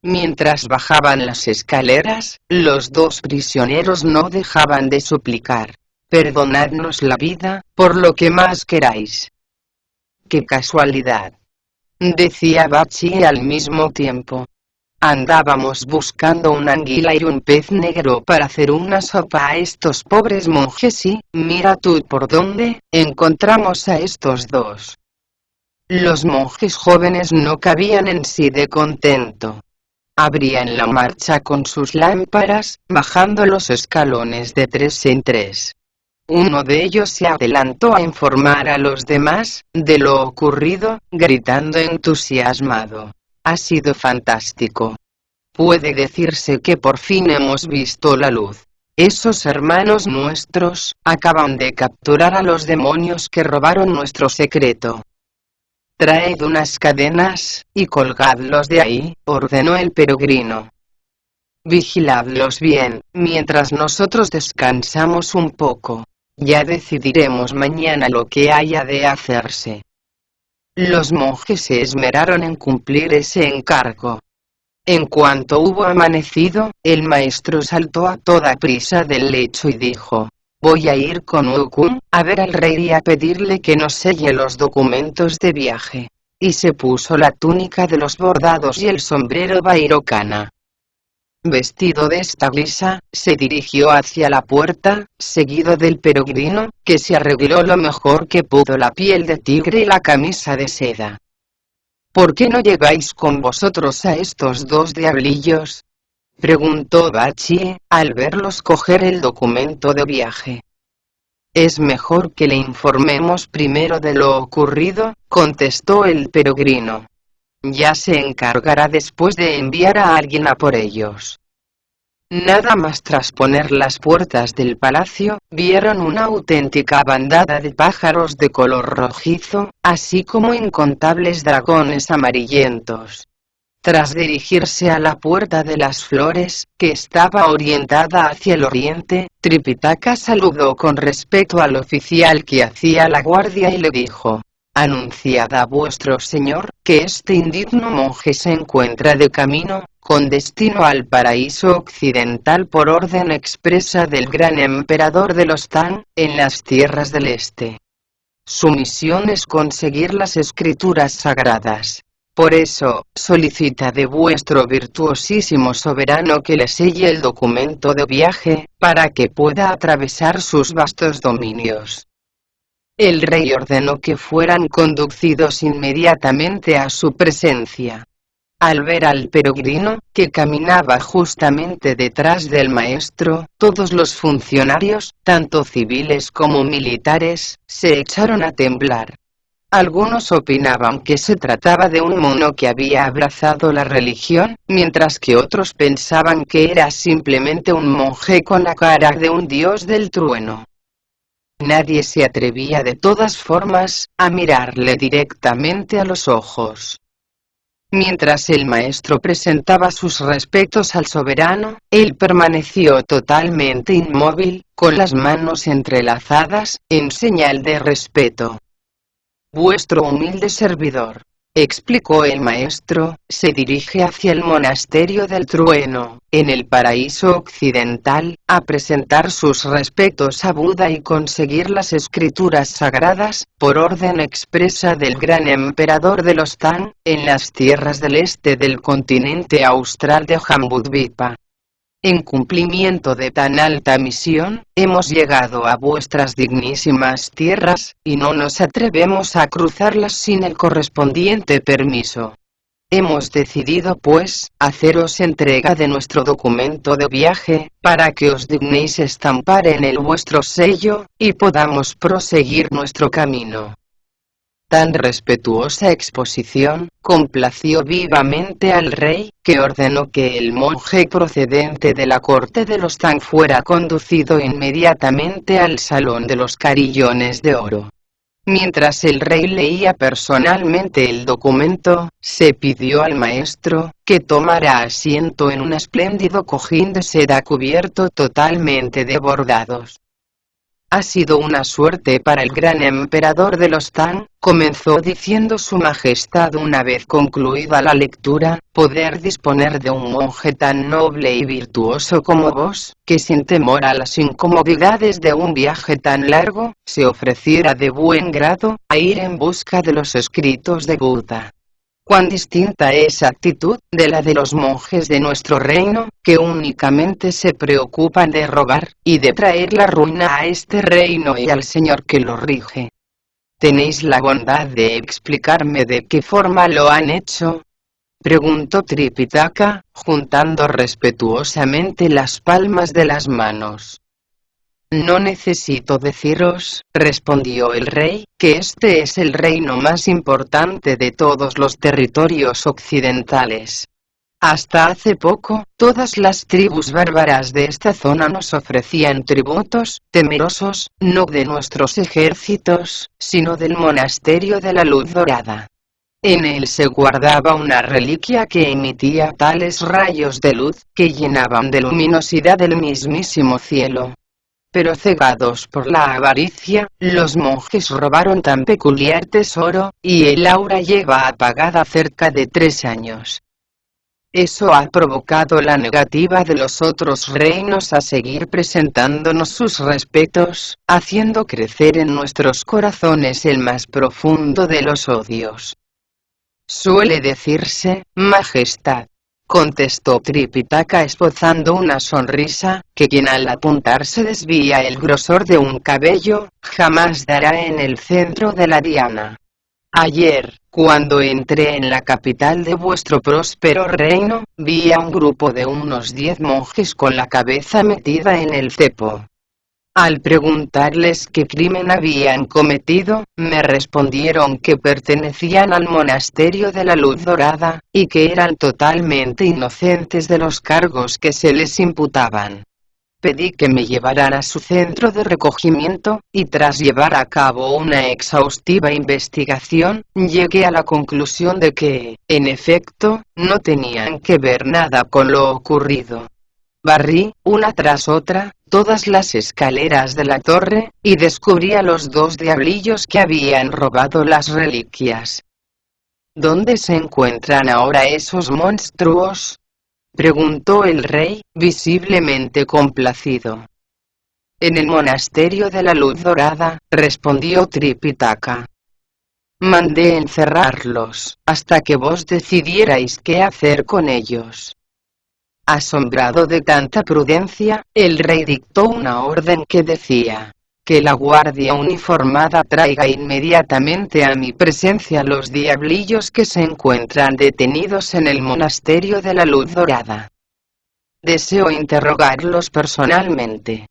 Mientras bajaban las escaleras, los 2 prisioneros no dejaban de suplicar: «Perdonadnos la vida, por lo que más queráis». «¡Qué casualidad!», decía Bachi al mismo tiempo. «Andábamos buscando una anguila y un pez negro para hacer una sopa a estos pobres monjes y, mira tú por dónde, encontramos a estos 2». Los monjes jóvenes no cabían en sí de contento. Abrían la marcha con sus lámparas, bajando los escalones de 3 en 3. Uno de ellos se adelantó a informar a los demás de lo ocurrido, gritando entusiasmado: «Ha sido fantástico. Puede decirse que por fin hemos visto la luz. Esos hermanos nuestros acaban de capturar a los demonios que robaron nuestro secreto». «Traed unas cadenas, y colgadlos de ahí», ordenó el peregrino. «Vigiladlos bien, mientras nosotros descansamos un poco. Ya decidiremos mañana lo que haya de hacerse». Los monjes se esmeraron en cumplir ese encargo. En cuanto hubo amanecido, el maestro saltó a toda prisa del lecho y dijo: «Voy a ir con Wukong a ver al rey y a pedirle que nos selle los documentos de viaje». Y se puso la túnica de los bordados y el sombrero Vairocana. vestido de esta guisa, se dirigió hacia la puerta, seguido del peregrino, que se arregló lo mejor que pudo la piel de tigre y la camisa de seda. ¿Por qué no lleváis con vosotros a estos dos diablillos?, preguntó Bachie, al verlos coger el documento de viaje. Es mejor que le informemos primero de lo ocurrido, contestó el peregrino. Ya se encargará después de enviar a alguien a por ellos. Nada más trasponer las puertas del palacio, vieron una auténtica bandada de pájaros de color rojizo, así como incontables dragones amarillentos. Tras dirigirse a la puerta de las flores, que estaba orientada hacia el oriente, Tripitaka saludó con respeto al oficial que hacía la guardia y le dijo: «Anunciad a vuestro señor, que este indigno monje se encuentra de camino, con destino al paraíso occidental por orden expresa del gran emperador de los Tang, en las tierras del este. Su misión es conseguir las escrituras sagradas. Por eso, solicita de vuestro virtuosísimo soberano que le selle el documento de viaje, para que pueda atravesar sus vastos dominios». El rey ordenó que fueran conducidos inmediatamente a su presencia. Al ver al peregrino, que caminaba justamente detrás del maestro, todos los funcionarios, tanto civiles como militares, se echaron a temblar. Algunos opinaban que se trataba de un mono que había abrazado la religión, mientras que otros pensaban que era simplemente un monje con la cara de un dios del trueno. Nadie se atrevía de todas formas, a mirarle directamente a los ojos. Mientras el maestro presentaba sus respetos al soberano, él permaneció totalmente inmóvil, con las manos entrelazadas, en señal de respeto. «Vuestro humilde servidor», explicó el maestro, «se dirige hacia el monasterio del trueno, en el paraíso occidental, a presentar sus respetos a Buda y conseguir las escrituras sagradas, por orden expresa del gran emperador de los Tang, en las tierras del este del continente austral de Jambudvipa. En cumplimiento de tan alta misión, hemos llegado a vuestras dignísimas tierras, y no nos atrevemos a cruzarlas sin el correspondiente permiso. Hemos decidido pues, haceros entrega de nuestro documento de viaje, para que os dignéis estampar en él vuestro sello, y podamos proseguir nuestro camino». Tan respetuosa exposición, complació vivamente al rey, que ordenó que el monje procedente de la corte de los Tang fuera conducido inmediatamente al salón de los carillones de oro. Mientras el rey leía personalmente el documento, se pidió al maestro, que tomara asiento en un espléndido cojín de seda cubierto totalmente de bordados. «Ha sido una suerte para el gran emperador de los Tang», comenzó diciendo su majestad una vez concluida la lectura, «poder disponer de un monje tan noble y virtuoso como vos, que sin temor a las incomodidades de un viaje tan largo, se ofreciera de buen grado, a ir en busca de los escritos de Buda. Cuán distinta esa actitud de la de los monjes de nuestro reino, que únicamente se preocupan de robar, y de traer la ruina a este reino y al señor que lo rige. ¿Tenéis la bondad de explicarme de qué forma lo han hecho?», preguntó Tripitaka, juntando respetuosamente las palmas de las manos. «No necesito deciros», respondió el rey, «que este es el reino más importante de todos los territorios occidentales. Hasta hace poco, todas las tribus bárbaras de esta zona nos ofrecían tributos, temerosos, no de nuestros ejércitos, sino del monasterio de la luz dorada. En él se guardaba una reliquia que emitía tales rayos de luz, que llenaban de luminosidad el mismísimo cielo. Pero cegados por la avaricia, los monjes robaron tan peculiar tesoro, y el aura lleva apagada cerca de 3 años. Eso ha provocado la negativa de los otros reinos a seguir presentándonos sus respetos, haciendo crecer en nuestros corazones el más profundo de los odios. Suele decirse, Majestad, contestó Tripitaka esbozando una sonrisa, que quien al apuntarse desvía el grosor de un cabello, jamás dará en el centro de la diana. Ayer, cuando entré en la capital de vuestro próspero reino, vi a un grupo de unos 10 monjes con la cabeza metida en el cepo. Al preguntarles qué crimen habían cometido, me respondieron que pertenecían al monasterio de la Luz Dorada, y que eran totalmente inocentes de los cargos que se les imputaban. Pedí que me llevaran a su centro de recogimiento, y tras llevar a cabo una exhaustiva investigación, llegué a la conclusión de que, en efecto, no tenían que ver nada con lo ocurrido. Barrí, una tras otra, todas las escaleras de la torre, y descubrí a los 2 diablillos que habían robado las reliquias. ¿Dónde se encuentran ahora esos monstruos?, preguntó el rey, visiblemente complacido. En el monasterio de la Luz Dorada, respondió Tripitaka. Mandé encerrarlos, hasta que vos decidierais qué hacer con ellos. Asombrado de tanta prudencia, el rey dictó una orden que decía: que la guardia uniformada traiga inmediatamente a mi presencia los diablillos que se encuentran detenidos en el monasterio de la Luz Dorada. Deseo interrogarlos personalmente.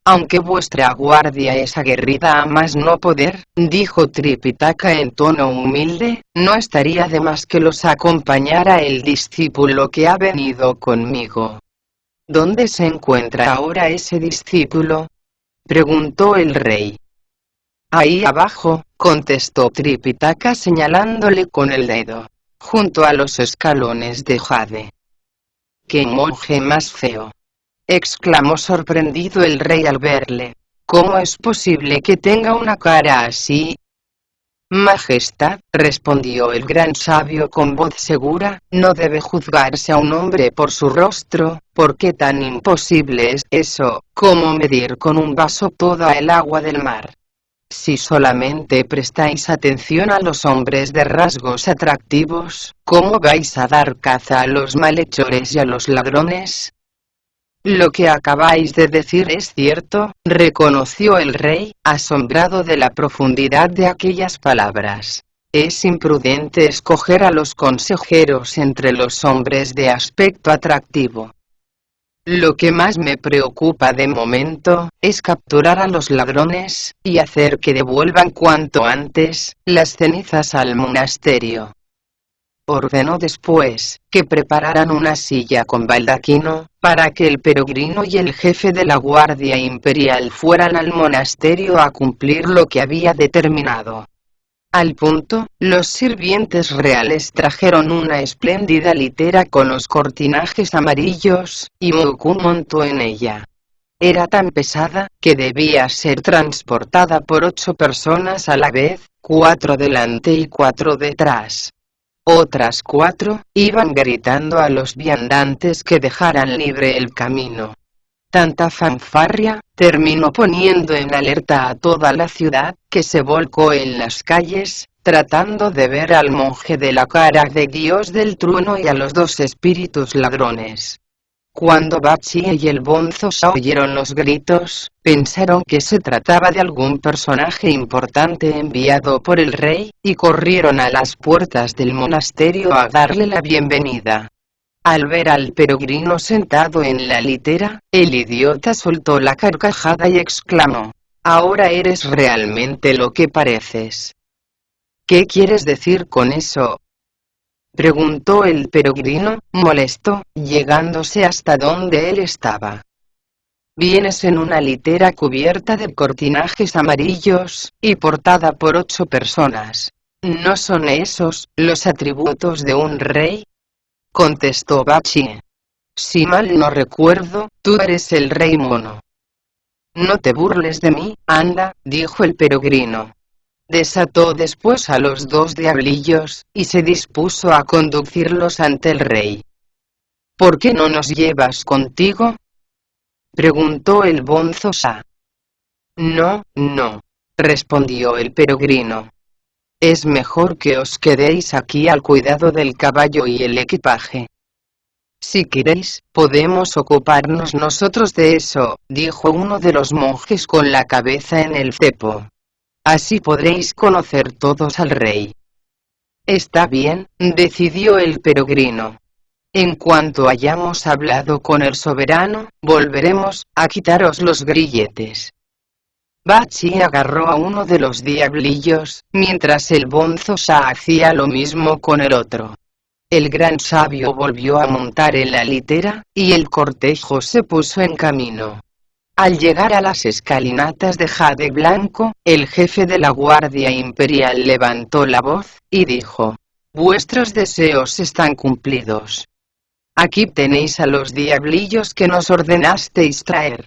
Aunque vuestra guardia es aguerrida a más no poder, dijo Tripitaka en tono humilde, no estaría de más que los acompañara el discípulo que ha venido conmigo. ¿Dónde se encuentra ahora ese discípulo?, preguntó el rey. Ahí abajo, contestó Tripitaka señalándole con el dedo, junto a los escalones de jade. ¡Qué monje más feo!, exclamó sorprendido el rey al verle. ¿Cómo es posible que tenga una cara así? Majestad, respondió el gran sabio con voz segura, no debe juzgarse a un hombre por su rostro, porque tan imposible es eso, como medir con un vaso toda el agua del mar. Si solamente prestáis atención a los hombres de rasgos atractivos, ¿cómo vais a dar caza a los malhechores y a los ladrones? Lo que acabáis de decir es cierto, reconoció el rey, asombrado de la profundidad de aquellas palabras. Es imprudente escoger a los consejeros entre los hombres de aspecto atractivo. Lo que más me preocupa de momento, es capturar a los ladrones, y hacer que devuelvan cuanto antes, las cenizas al monasterio. Ordenó después, que prepararan una silla con baldaquino, para que el peregrino y el jefe de la guardia imperial fueran al monasterio a cumplir lo que había determinado. Al punto, los sirvientes reales trajeron una espléndida litera con los cortinajes amarillos, y Moku montó en ella. Era tan pesada, que debía ser transportada por 8 personas a la vez, 4 delante y 4 detrás. Otras 4, iban gritando a los viandantes que dejaran libre el camino. Tanta fanfarria, terminó poniendo en alerta a toda la ciudad, que se volcó en las calles, tratando de ver al monje de la cara de Dios del trueno y a los 2 espíritus ladrones. Cuando Bachie y el bonzo oyeron los gritos, pensaron que se trataba de algún personaje importante enviado por el rey, y corrieron a las puertas del monasterio a darle la bienvenida. Al ver al peregrino sentado en la litera, el idiota soltó la carcajada y exclamó: «Ahora eres realmente lo que pareces». «¿Qué quieres decir con eso?», preguntó el peregrino, molesto, llegándose hasta donde él estaba. «Vienes en una litera cubierta de cortinajes amarillos, y portada por 8 personas. ¿No son esos los atributos de un rey?», contestó Bachie. «Si mal no recuerdo, tú eres el rey mono». «No te burles de mí, anda», dijo el peregrino. Desató después a los 2 diablillos, y se dispuso a conducirlos ante el rey. «¿Por qué no nos llevas contigo?», preguntó el bonzo Sa. «No, no», respondió el peregrino. «Es mejor que os quedéis aquí al cuidado del caballo y el equipaje». Si queréis, podemos ocuparnos nosotros de eso, dijo uno de los monjes con la cabeza en el cepo. Así podréis conocer todos al rey. Está bien, decidió el peregrino. En cuanto hayamos hablado con el soberano, volveremos a quitaros los grilletes. Bachi agarró a uno de los diablillos, mientras el bonzo Sha hacía lo mismo con el otro. El gran sabio volvió a montar en la litera, y el cortejo se puso en camino. Al llegar a las escalinatas de Jade Blanco, el jefe de la Guardia Imperial levantó la voz, y dijo: «Vuestros deseos están cumplidos. Aquí tenéis a los diablillos que nos ordenasteis traer».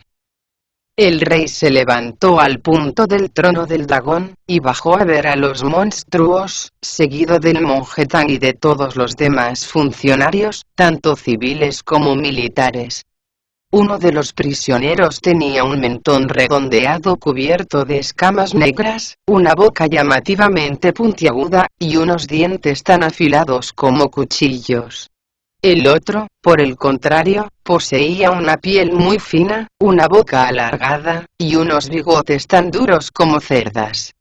El rey se levantó al punto del trono del dragón, y bajó a ver a los monstruos, seguido del monje Tang y de todos los demás funcionarios, tanto civiles como militares. Uno de los prisioneros tenía un mentón redondeado cubierto de escamas negras, una boca llamativamente puntiaguda, y unos dientes tan afilados como cuchillos. El otro, por el contrario, poseía una piel muy fina, una boca alargada, y unos bigotes tan duros como cerdas.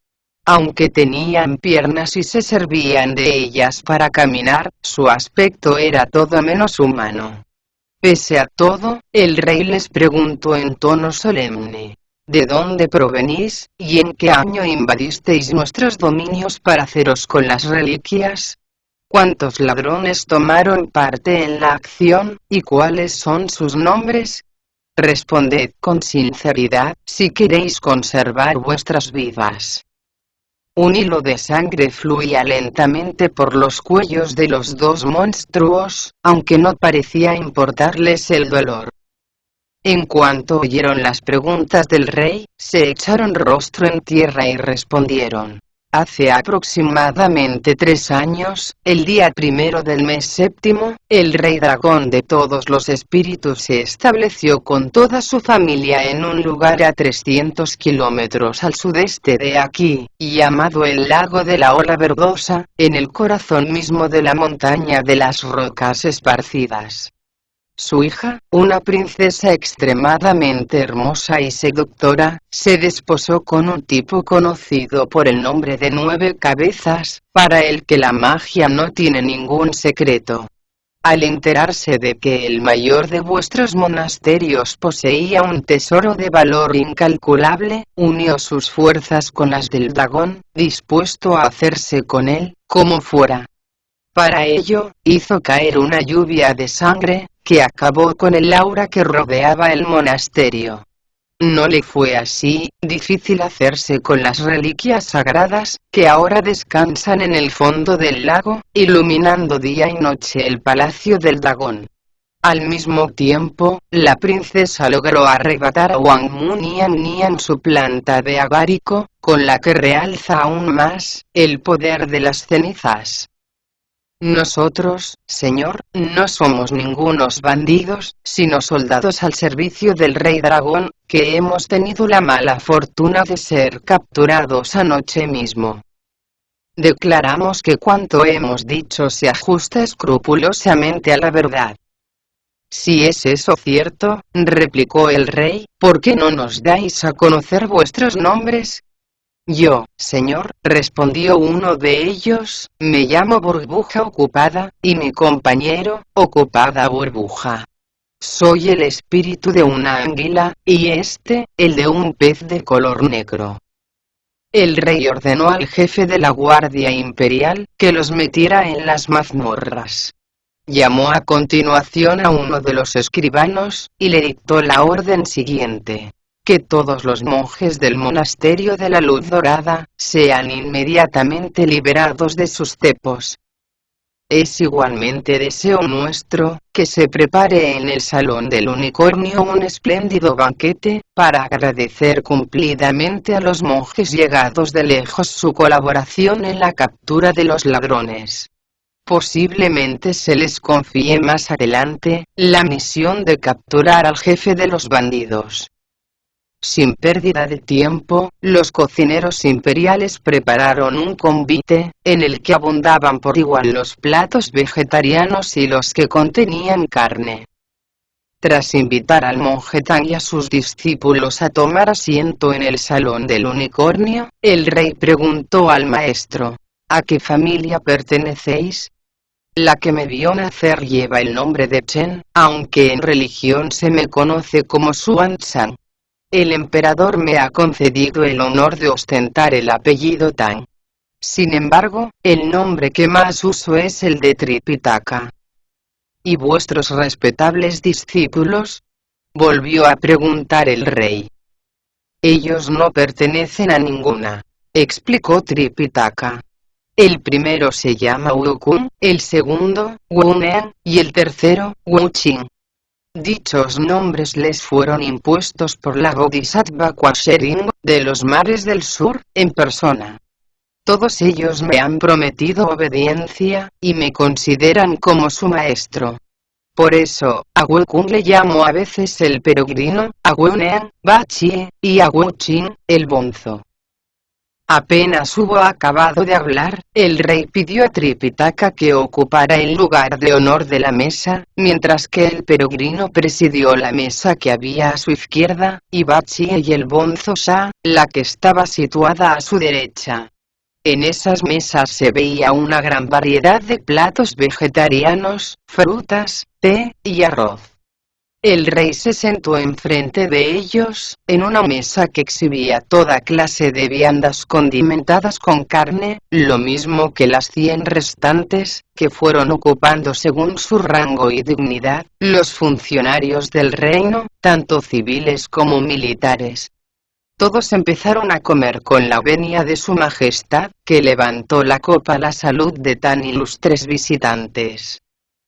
Aunque tenían piernas y se servían de ellas para caminar, su aspecto era todo menos humano. Pese a todo, el rey les preguntó en tono solemne: ¿de dónde provenís, y en qué año invadisteis nuestros dominios para haceros con las reliquias? ¿Cuántos ladrones tomaron parte en la acción, y cuáles son sus nombres? Responded con sinceridad, si queréis conservar vuestras vidas. Un hilo de sangre fluía lentamente por los cuellos de los dos monstruos, aunque no parecía importarles el dolor. En cuanto oyeron las preguntas del rey, se echaron rostro en tierra y respondieron: hace aproximadamente 3 años, el día 1 del mes séptimo, el rey dragón de todos los espíritus se estableció con toda su familia en un lugar a 300 kilómetros al sudeste de aquí, llamado el lago de la Ola Verdosa, en el corazón mismo de la montaña de las rocas esparcidas. Su hija, una princesa extremadamente hermosa y seductora, se desposó con un tipo conocido por el nombre de 9 cabezas, para el que la magia no tiene ningún secreto. Al enterarse de que el mayor de vuestros monasterios poseía un tesoro de valor incalculable, unió sus fuerzas con las del dragón, dispuesto a hacerse con él, como fuera. Para ello, hizo caer una lluvia de sangre, que acabó con el aura que rodeaba el monasterio. No le fue así difícil hacerse con las reliquias sagradas, que ahora descansan en el fondo del lago, iluminando día y noche el palacio del dragón. Al mismo tiempo, la princesa logró arrebatar a Wang Mu Nian su planta de agárico, con la que realza aún más el poder de las cenizas. Nosotros, señor, no somos ningunos bandidos, sino soldados al servicio del rey dragón, que hemos tenido la mala fortuna de ser capturados anoche mismo. Declaramos que cuanto hemos dicho se ajusta escrupulosamente a la verdad. Si es eso cierto, replicó el rey, ¿por qué no nos dais a conocer vuestros nombres? Yo, señor, respondió uno de ellos, me llamo Burbuja Ocupada, y mi compañero, Ocupada Burbuja. Soy el espíritu de una anguila, y este, el de un pez de color negro. El rey ordenó al jefe de la Guardia Imperial, que los metiera en las mazmorras. Llamó a continuación a uno de los escribanos, y le dictó la orden siguiente: que todos los monjes del monasterio de la Luz Dorada, sean inmediatamente liberados de sus cepos. Es igualmente deseo nuestro, que se prepare en el Salón del Unicornio un espléndido banquete, para agradecer cumplidamente a los monjes llegados de lejos su colaboración en la captura de los ladrones. Posiblemente se les confíe más adelante, la misión de capturar al jefe de los bandidos. Sin pérdida de tiempo, los cocineros imperiales prepararon un convite, en el que abundaban por igual los platos vegetarianos y los que contenían carne. Tras invitar al monje Tang y a sus discípulos a tomar asiento en el salón del unicornio, el rey preguntó al maestro: ¿a qué familia pertenecéis? La que me vio nacer lleva el nombre de Chen, aunque en religión se me conoce como Xuanzang. El emperador me ha concedido el honor de ostentar el apellido Tang. Sin embargo, el nombre que más uso es el de Tripitaka. ¿Y vuestros respetables discípulos?, volvió a preguntar el rey. Ellos no pertenecen a ninguna, explicó Tripitaka. El primero se llama Wukong, el segundo, Wunen, y el tercero, Wuqing. Dichos nombres les fueron impuestos por la Bodhisattva Quashering, de los mares del sur, en persona. Todos ellos me han prometido obediencia, y me consideran como su maestro. Por eso, a Wukong le llamo a veces el peregrino, a Wunen, Bachie, y a Wuqing, el bonzo. Apenas hubo acabado de hablar, el rey pidió a Tripitaka que ocupara el lugar de honor de la mesa, mientras que el peregrino presidió la mesa que había a su izquierda, y Bachie y el bonzo Sha, la que estaba situada a su derecha. En esas mesas se veía una gran variedad de platos vegetarianos, frutas, té y arroz. El rey se sentó enfrente de ellos, en una mesa que exhibía toda clase de viandas condimentadas con carne, lo mismo que las 100 restantes, que fueron ocupando según su rango y dignidad, los funcionarios del reino, tanto civiles como militares. Todos empezaron a comer con la venia de su majestad, que levantó la copa a la salud de tan ilustres visitantes.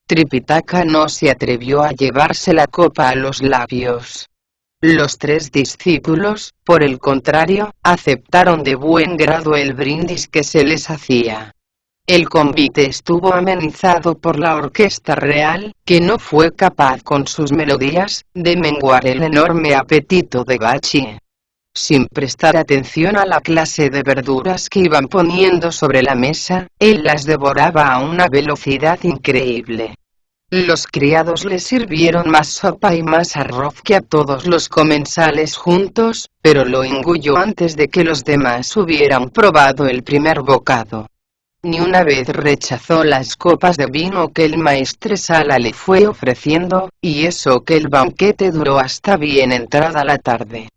Tripitaka no se atrevió a llevarse la copa a los labios. Los 3 discípulos, por el contrario, aceptaron de buen grado el brindis que se les hacía. El convite estuvo amenizado por la orquesta real, que no fue capaz con sus melodías, de menguar el enorme apetito de Bachie. Sin prestar atención a la clase de verduras que iban poniendo sobre la mesa, él las devoraba a una velocidad increíble. Los criados le sirvieron más sopa y más arroz que a todos los comensales juntos, pero lo engulló antes de que los demás hubieran probado el primer bocado. Ni una vez rechazó las copas de vino que el maestresala le fue ofreciendo, y eso que el banquete duró hasta bien entrada la tarde.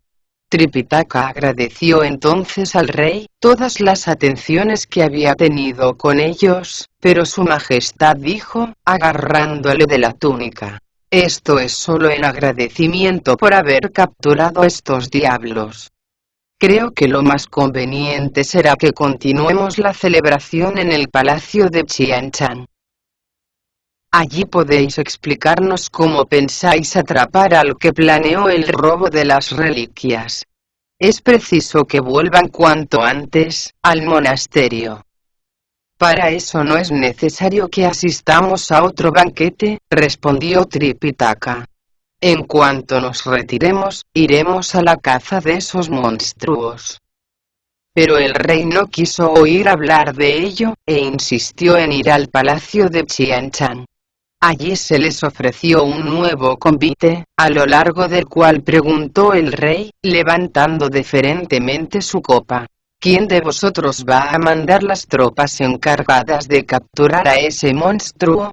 Tripitaka agradeció entonces al rey todas las atenciones que había tenido con ellos, pero su majestad dijo, agarrándole de la túnica: esto es solo en agradecimiento por haber capturado estos diablos. Creo que lo más conveniente será que continuemos la celebración en el palacio de Xianchan. Allí podéis explicarnos cómo pensáis atrapar al que planeó el robo de las reliquias. Es preciso que vuelvan cuanto antes, al monasterio. Para eso no es necesario que asistamos a otro banquete, respondió Tripitaka. En cuanto nos retiremos, iremos a la caza de esos monstruos. Pero el rey no quiso oír hablar de ello, e insistió en ir al palacio de Xianchan. Allí se les ofreció un nuevo convite, a lo largo del cual preguntó el rey, levantando deferentemente su copa: ¿quién de vosotros va a mandar las tropas encargadas de capturar a ese monstruo?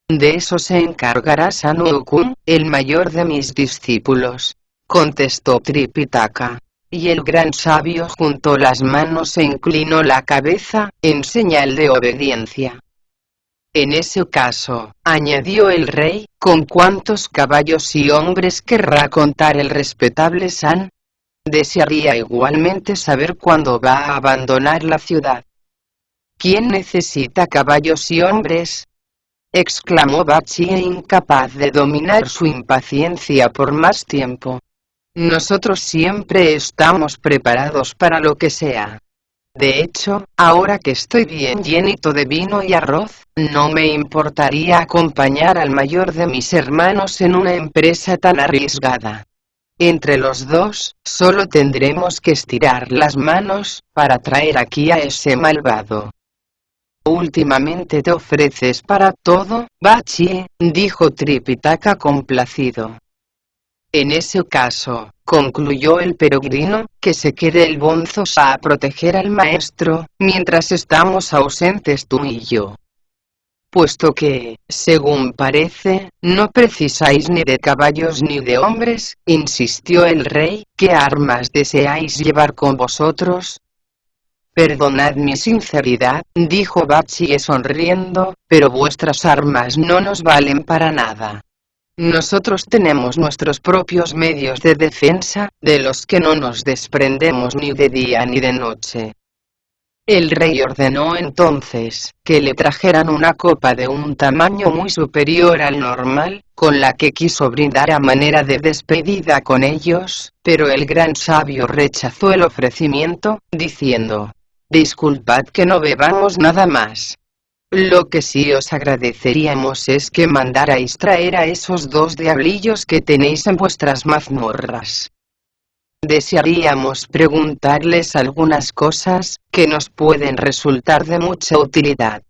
De eso se encargará San Wukong, el mayor de mis discípulos, contestó Tripitaka. Y el gran sabio juntó las manos e inclinó la cabeza, en señal de obediencia. En ese caso, añadió el rey, ¿con cuántos caballos y hombres querrá contar el respetable San? Desearía igualmente saber cuándo va a abandonar la ciudad. ¿Quién necesita caballos y hombres?, exclamó Bachie, incapaz de dominar su impaciencia por más tiempo. Nosotros siempre estamos preparados para lo que sea. De hecho, ahora que estoy bien llenito de vino y arroz, no me importaría acompañar al mayor de mis hermanos en una empresa tan arriesgada. Entre los dos, solo tendremos que estirar las manos, para traer aquí a ese malvado. Últimamente te ofreces para todo, Bachie, dijo Tripitaka complacido. En ese caso, concluyó el peregrino, que se quede el bonzo a proteger al maestro, mientras estamos ausentes tú y yo. Puesto que, según parece, no precisáis ni de caballos ni de hombres, insistió el rey, ¿qué armas deseáis llevar con vosotros? Perdonad mi sinceridad, dijo Bachie sonriendo, pero vuestras armas no nos valen para nada. Nosotros tenemos nuestros propios medios de defensa, de los que no nos desprendemos ni de día ni de noche. El rey ordenó entonces, que le trajeran una copa de un tamaño muy superior al normal, con la que quiso brindar a manera de despedida con ellos, pero el gran sabio rechazó el ofrecimiento, diciendo: disculpad que no bebamos nada más. Lo que sí os agradeceríamos es que mandarais traer a esos 2 diablillos que tenéis en vuestras mazmorras. Desearíamos preguntarles algunas cosas, que nos pueden resultar de mucha utilidad.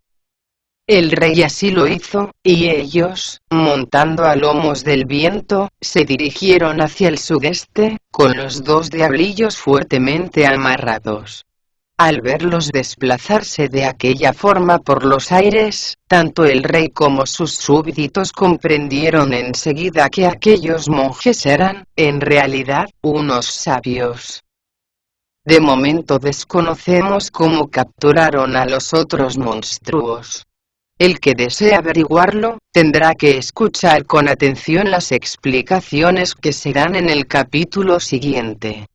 El rey así lo hizo, y ellos, montando a lomos del viento, se dirigieron hacia el sudeste, con los 2 diablillos fuertemente amarrados. Al verlos desplazarse de aquella forma por los aires, tanto el rey como sus súbditos comprendieron enseguida que aquellos monjes eran, en realidad, unos sabios. De momento desconocemos cómo capturaron a los otros monstruos. El que desee averiguarlo, tendrá que escuchar con atención las explicaciones que se dan en el capítulo siguiente.